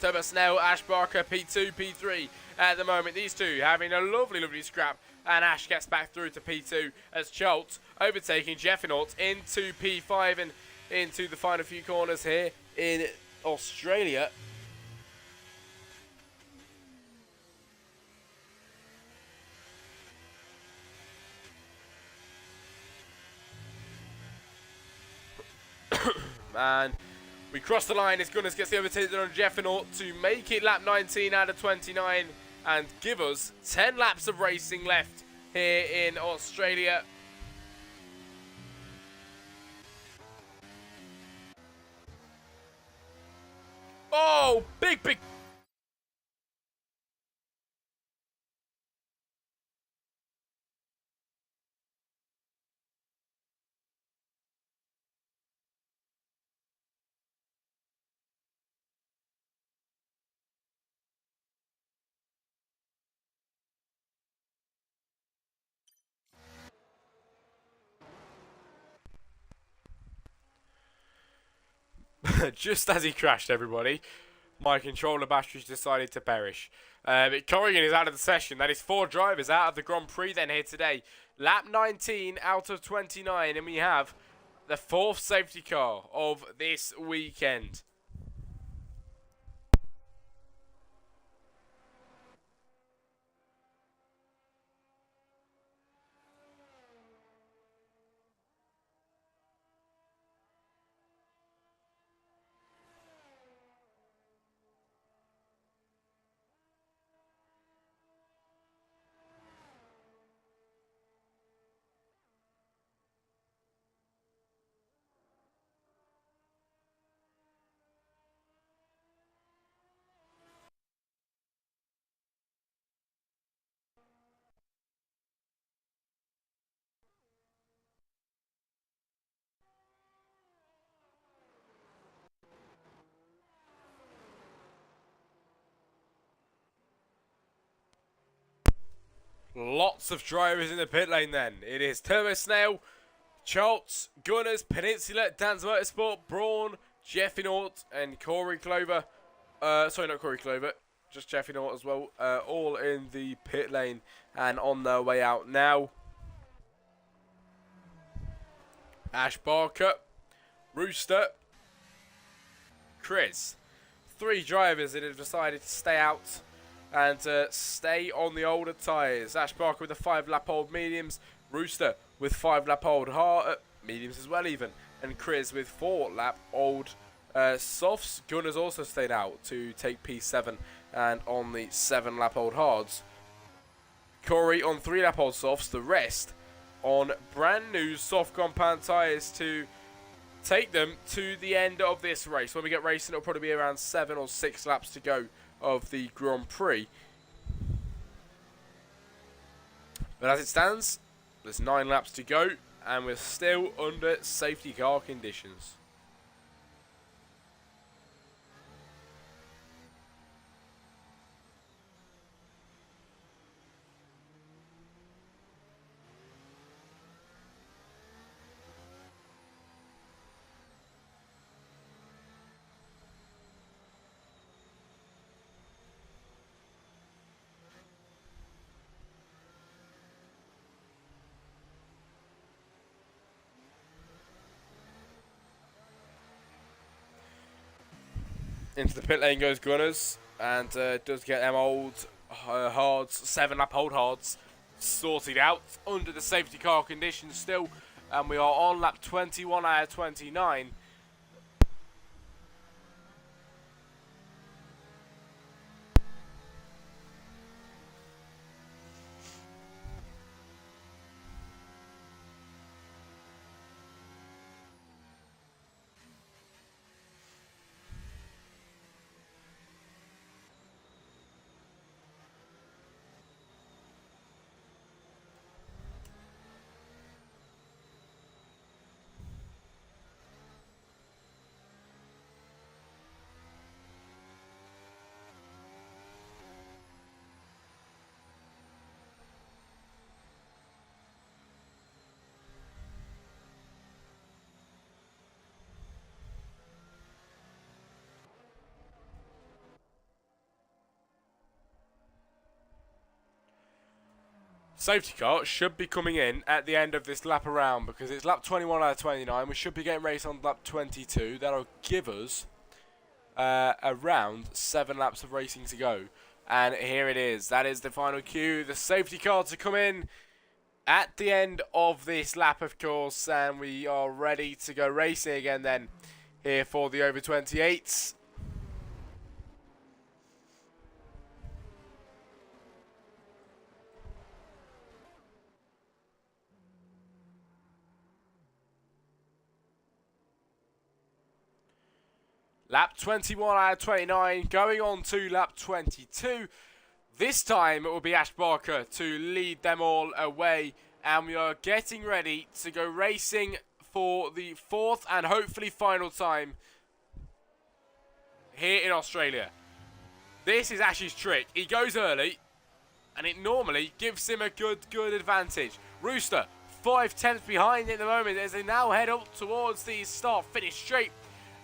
Turbo Snail, Ash Barker, P2, P3 at the moment. These two having a lovely scrap. And Ash gets back through to P2 as Schultz overtaking Jeffinaut into P5 and into the final few corners here in Australia. And we cross the line as Gunners gets the overtaken on Jeffinaut to make it lap 19 out of 29 and give us 10 laps of racing left here in Australia. Oh, big just as he crashed, everybody, my controller batteries decided to perish. Corrigan is out of the session. That is 4 drivers out of the Grand Prix then here today. Lap 19 out of 29, and we have the 4th safety car of this weekend. Lots of drivers in the pit lane then. It is Turbo Snail, Schultz, Gunners, Peninsula, Dan's Motorsport, Braun, Jeffinaut, and Corey Clover. Sorry, not Corey Clover, just Jeffinaut as well. All in the pit lane and on their way out now. Ash Barker, Rooster, Chris. 3 drivers that have decided to stay out and stay on the older tyres. Ash Barker with the 5-lap-old mediums, Rooster with 5-lap-old mediums as well even, and Chris with 4-lap-old softs. Gunners also stayed out to take P7 and on the 7-lap-old hards. Corey on 3-lap-old softs, the rest on brand new soft compound tyres to take them to the end of this race. When we get racing, it'll probably be around 7 or 6 laps to go of the Grand Prix. But as it stands, there's 9 laps to go and we're still under safety car conditions. Into the pit lane goes Gunners, and does get them old hards, 7-lap old hards sorted out under the safety car conditions still, and we are on lap 21 out of 29. Safety car should be coming in at the end of this lap around because it's lap 21 out of 29. We should be getting raced on lap 22. That'll give us around 7 laps of racing to go. And here it is. That is the final cue. The safety car to come in at the end of this lap, of course. And we are ready to go racing again then here for the over 28s. Lap 21 out of 29, going on to lap 22. This time it will be Ash Barker to lead them all away. And we are getting ready to go racing for the 4th and hopefully final time here in Australia. This is Ash's trick. He goes early and it normally gives him a good advantage. Rooster, 5/10 behind at the moment as they now head up towards the start-finish straight.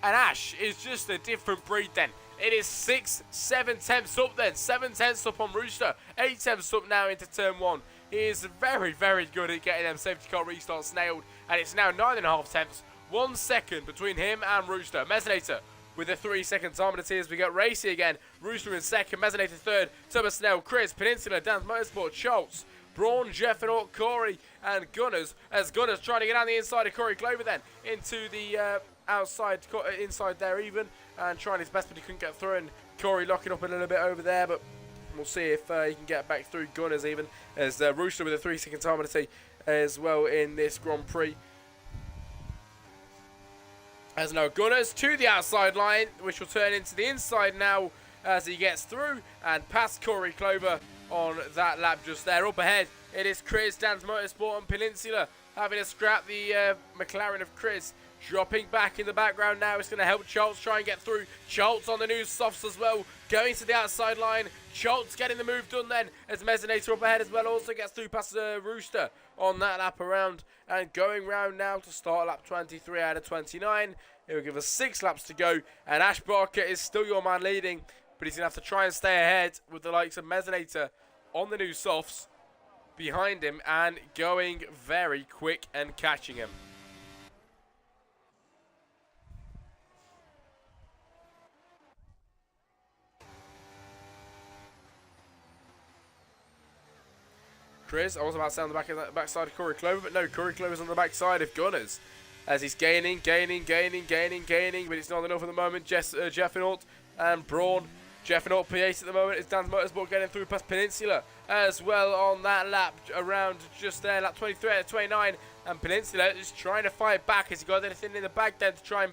And Ash is just a different breed then. It is 6-7 tenths up then. 7 tenths up on Rooster. 8 tenths up now into turn 1. He is very good at getting them safety car restarts nailed. And it's now 9.5 tenths. 1 second between him and Rooster. Mesonator with a 3-second time on the tee as we get racy again. Rooster in second. Mesonator third. Thomas Snell, Chris, Peninsula, Dan's Motorsport, Schultz, Braun, Jeffenort, Corey, and Gunners. As Gunners trying to get on the inside of Corey Clover then into the inside there even, and trying his best, but he couldn't get through. And Corey locking up a little bit over there, but we'll see if he can get back through. Gunners even as Rooster with a 3-second time on the tee as well in this Grand Prix. As now Gunners to the outside line, which will turn into the inside now as he gets through and past Corey Clover on that lap just there. Up ahead, it is Chris, Dan's Motorsport and Peninsula having to scrap the McLaren of Chris. Dropping back in the background now. It's going to help Schultz try and get through. Schultz on the new softs as well. Going to the outside line. Schultz getting the move done then as Mesonator up ahead as well. Also gets through past Rooster on that lap around. And going round now to start lap 23 out of 29. It will give us 6 laps to go. And Ash Barker is still your man leading. But he's going to have to try and stay ahead with the likes of Mesonator on the new softs behind him. And going very quick and catching him. Chris, I was about to say on the backside of Corey Clover, but no, Corey Clover's on the backside of Gunners. As he's gaining, but it's not enough at the moment. Jeffenort and Braun. Jeffenort P8 at the moment. It's Dan's Motorsport getting through past Peninsula as well on that lap around just there, lap 23 out of 29. And Peninsula is trying to fight back as he got anything in the bag then to try and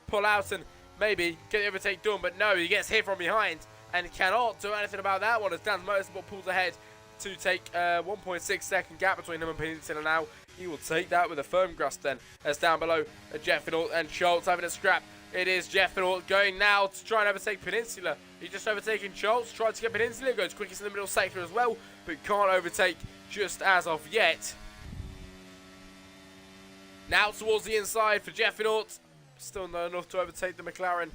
pull out and maybe get the overtake done. But no, he gets hit from behind and cannot do anything about that one as Dan's Motorsport pulls ahead to take a 1.6 second gap between him and Peninsula now. He will take that with a firm grasp then as down below Jeffenort and Schultz having a scrap. It is Jeffenort going now to try and overtake Peninsula. He's just overtaken Schultz, tried to get Peninsula, goes quickest in the middle sector as well, but can't overtake just as of yet. Now towards the inside for Jeffenort. Still not enough to overtake the McLaren.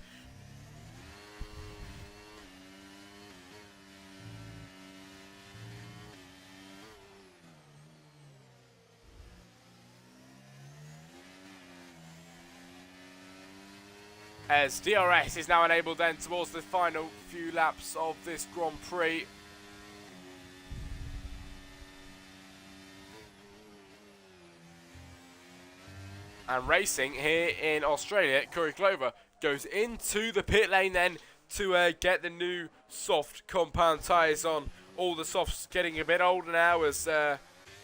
As DRS is now enabled then towards the final few laps of this Grand Prix. And racing here in Australia, Corey Clover goes into the pit lane then to get the new soft compound tyres on. All the softs getting a bit older now as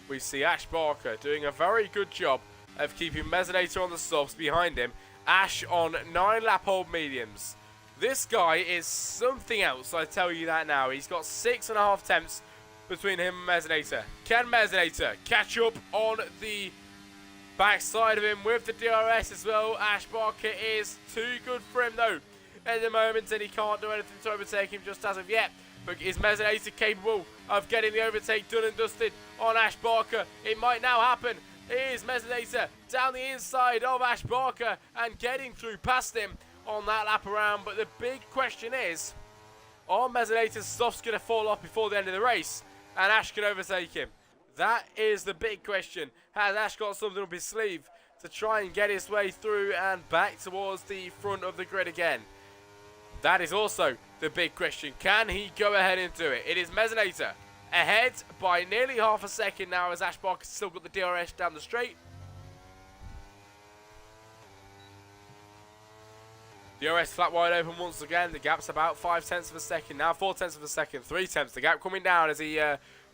we see Ash Barker doing a very good job of keeping Mesonator on the softs behind him. Ash on 9 lap old mediums. This guy is something else, I tell you that now. He's got 6.5 tenths between him and Mesonator. Can Mesonator catch up on the backside of him with the DRS as well? Ash Barker is too good for him though at the moment, and he can't do anything to overtake him just as of yet. But is Mesonator capable of getting the overtake done and dusted on Ash Barker? It might now happen. Is Mesonator down the inside of Ash Barker and getting through past him on that lap around. But the big question is, are Mesonator's softs going to fall off before the end of the race and Ash can overtake him? That is the big question. Has Ash got something up his sleeve to try and get his way through and back towards the front of the grid again? That is also the big question. Can he go ahead and do it? It is Mezzanator ahead by nearly half a second now as Ash Barker's still got the DRS down the straight. DRS flat wide open once again. The gap's about 0.5 of a second now, 0.4 of a second, 0.3. The gap coming down as he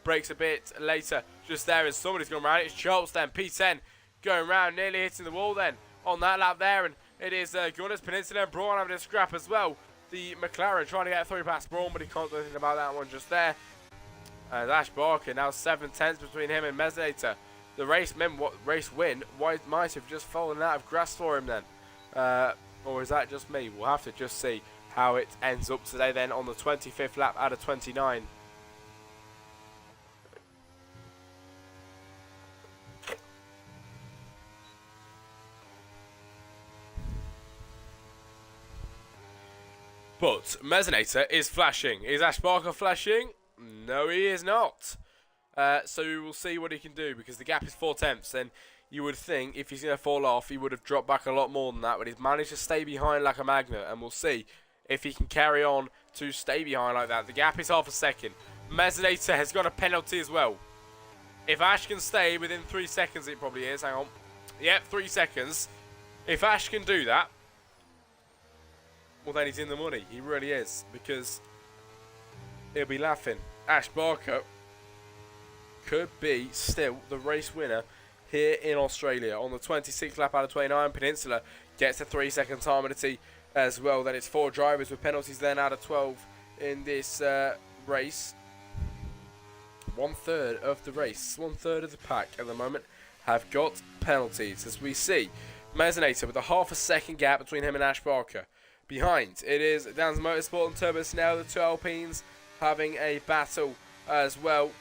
breaks a bit later. Just there, and somebody's going around. It's Schultz then, P10 going round, nearly hitting the wall then on that lap there. And it is Gunners, Peninsula, and Braun having a scrap as well. The McLaren trying to get through past Braun, but he can't do anything about that one just there. And Ash Barker now 0.7 between him and Mezzanator. The race win might have just fallen out of grass for him then. Or is that just me? We'll have to just see how it ends up today then on the 25th lap out of 29. But Mezzanator is flashing. Is Ash Barker flashing? No, he is not. So we will see what he can do because the gap is 0.4. And you would think if he's going to fall off, he would have dropped back a lot more than that. But he's managed to stay behind like a magnet. And we'll see if he can carry on to stay behind like that. The gap is half a second. Mezzanator has got a penalty as well. If Ash can stay within 3 seconds, it probably is. Hang on. Yep, 3 seconds. If Ash can do that, well, then he's in the money. He really is. Because he'll be laughing. Ash Barker could be still the race winner here in Australia. On the 26th lap out of 29, Peninsula gets a 3-second time penalty as well. Then it's 4 drivers with penalties then out of 12 in this race. 1/3 of the race, 1/3 of the pack at the moment have got penalties. As we see, Mezzanator with a half a second gap between him and Ash Barker. Behind, it is Dan's Motorsport and Turbo Snell, the 2 Alpines, having a battle as well.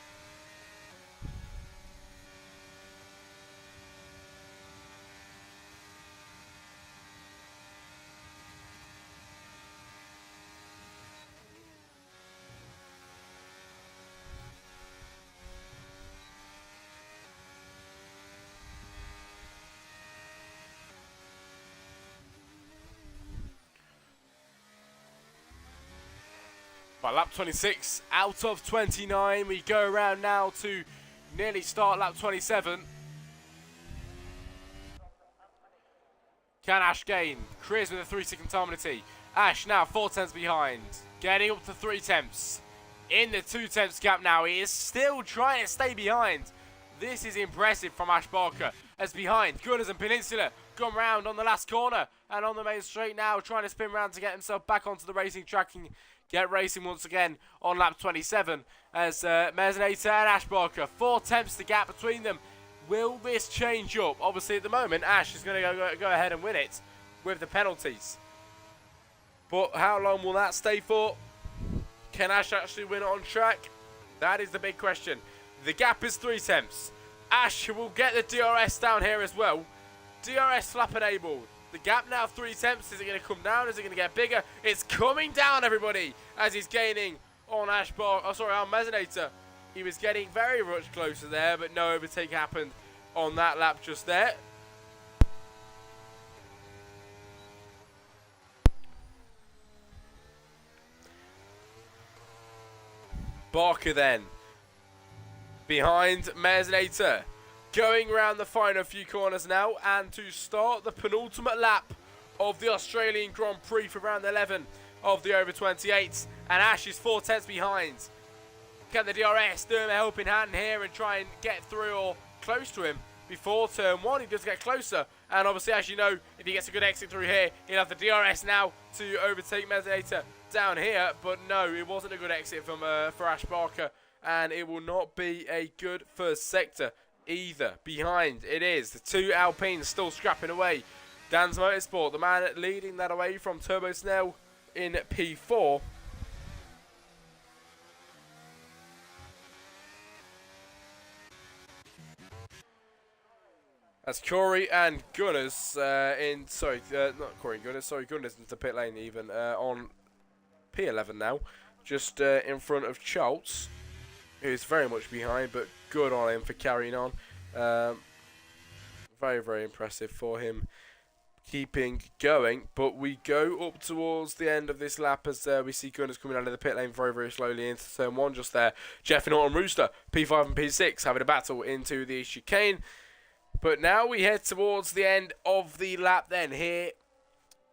By lap 26 out of 29, we go around now to nearly start lap 27. Can Ash gain? Chris with a 3-second time penalty. Ash now 4/10 behind, getting up to 3/10. In the 2/10 gap now, he is still trying to stay behind. This is impressive from Ash Barker. As behind, Gunners and Peninsula gone round on the last corner and on the main straight now, trying to spin round to get himself back onto the racing track and get racing once again on lap 27 as Mezzanator and Ash Barker, 4/10 the gap between them. Will this change up? Obviously at the moment Ash is going to go ahead and win it with the penalties. But how long will that stay for? Can Ash actually win it on track? That is the big question. The gap is 3/10. Ash will get the DRS down here as well. DRS flap enabled. The gap now 3/10. Is it going to come down? Is it going to get bigger? It's coming down, everybody, as he's gaining on Ash Barker. Oh, sorry, on Mezzanator. He was getting very much closer there, but no overtake happened on that lap just there. Barker then behind Mezzanator, going around the final few corners now, and to start the penultimate lap of the Australian Grand Prix for round 11 of the over 28s, and Ash is 4/10 behind. Can the DRS do him a helping hand here and try and get through or close to him before turn 1? He does get closer, and obviously, as you know, if he gets a good exit through here, he'll have the DRS now to overtake Mezzanator down here. But no, it wasn't a good exit from for Ash Barker, and it will not be a good first sector either. Behind it is the 2 Alpines still scrapping away. Dan's Motorsport, the man leading that away from Turbo Snell in P4. That's Corey and Gunners not Corey and Gunners, sorry, Gunners into pit lane even on P11 now, just in front of Schultz, who's very much behind, but good on him for carrying on. Very, very impressive for him keeping going. But we go up towards the end of this lap as we see Gunners coming out of the pit lane very, very slowly into turn 1 just there. Jeff and Autumn Rooster, P5 and P6 having a battle into the chicane. But now we head towards the end of the lap then here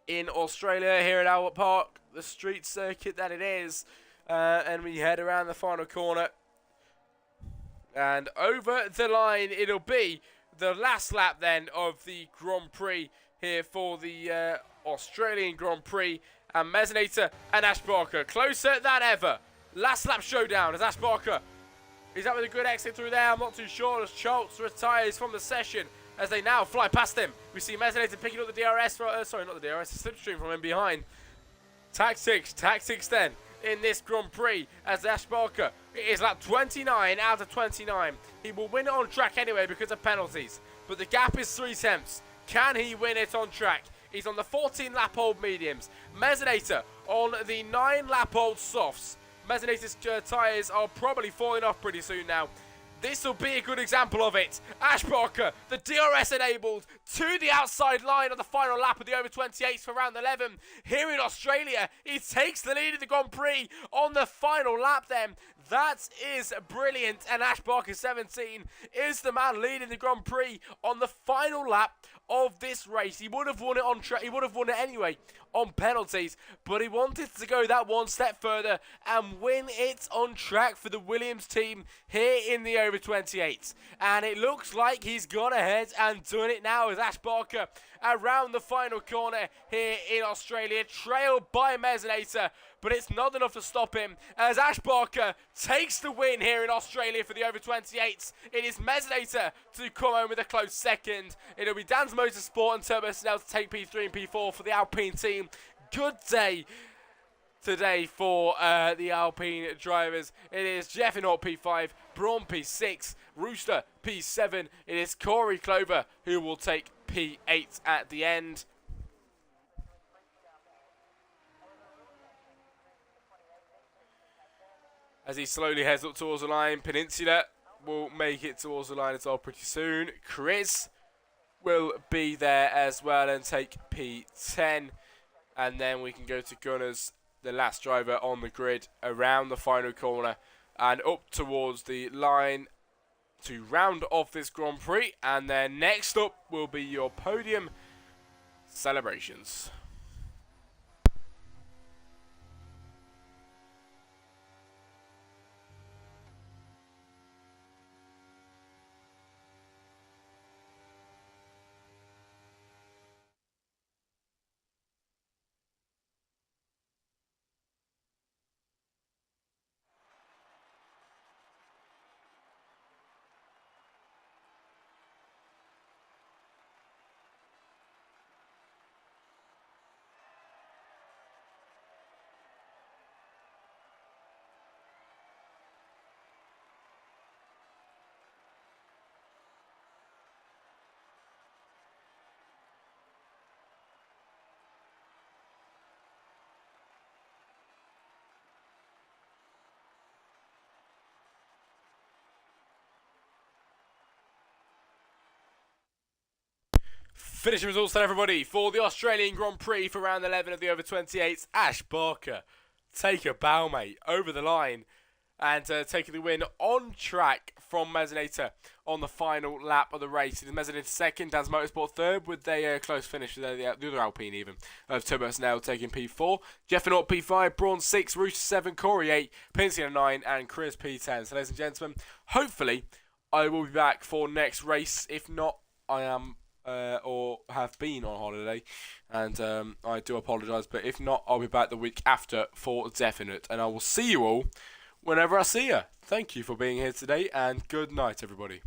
in Australia, here at Albert Park, the street circuit that it is. And we head around the final corner. And over the line it'll be the last lap then of the Grand Prix here for the Australian Grand Prix. And Mesonator and Ash Barker closer than ever. Last lap showdown as Ash Barker is up with a good exit through there. I'm not too sure as Schultz retires from the session as they now fly past him. We see Mesonator picking up the DRS, sorry, not the DRS, the slipstream from him behind. Tactics then in this Grand Prix as Ash Barker. It is lap 29 out of 29. He will win it on track anyway because of penalties. But the gap is 3/10. Can he win it on track? He's on the 14 lap old mediums. Mesonator on the 9 lap old softs. Mesonator's tyres are probably falling off pretty soon now. This will be a good example of it. Ash Barker, the DRS enabled to the outside line on the final lap of the over 28s for round 11. Here in Australia, he takes the lead in the Grand Prix on the final lap then. That is brilliant. And Ash Barker, 17, is the man leading the Grand Prix on the final lap of this race. He would have won it on track. He would have won it anyway on penalties, but he wanted to go that one step further and win it on track for the Williams team here in the over 28s. And it looks like he's gone ahead and done it now as Ash Barker around the final corner here in Australia, trailed by Mesonator. But it's not enough to stop him as Ash Barker takes the win here in Australia for the over 28s. It is Mesonator to come home with a close second. It'll be Dan's Motorsport and Turbo Snell to take P3 and P4 for the Alpine team. Good day today for the Alpine drivers. It is Jeff in P5, Braun P6, Rooster P7. It is Corey Clover who will take P8 at the end. As he slowly heads up towards the line, Peninsula will make it towards the line as well pretty soon. Chris will be there as well and take P10. And then we can go to Gunners, the last driver on the grid, around the final corner and up towards the line to round off this Grand Prix. And then next up will be your podium celebrations. Finishing results then, everybody, for the Australian Grand Prix for round 11 of the over 28s. Ash Barker, take a bow, mate, over the line and taking the win on track from Mesonator on the final lap of the race. It is Mesonator second, Dan's Motorsport third with a close finish with the other Alpine even. Of Turbo Snell taking P4, Jeff and P5, Braun 6, Rooster 7, Corey 8, Pincy 9 and Chris P10. So ladies and gentlemen, hopefully I will be back for next race. If not, I am or have been on holiday, and I do apologise, but if not, I'll be back the week after for definite, and I will see you all whenever I see you. Thank you for being here today, and good night, everybody.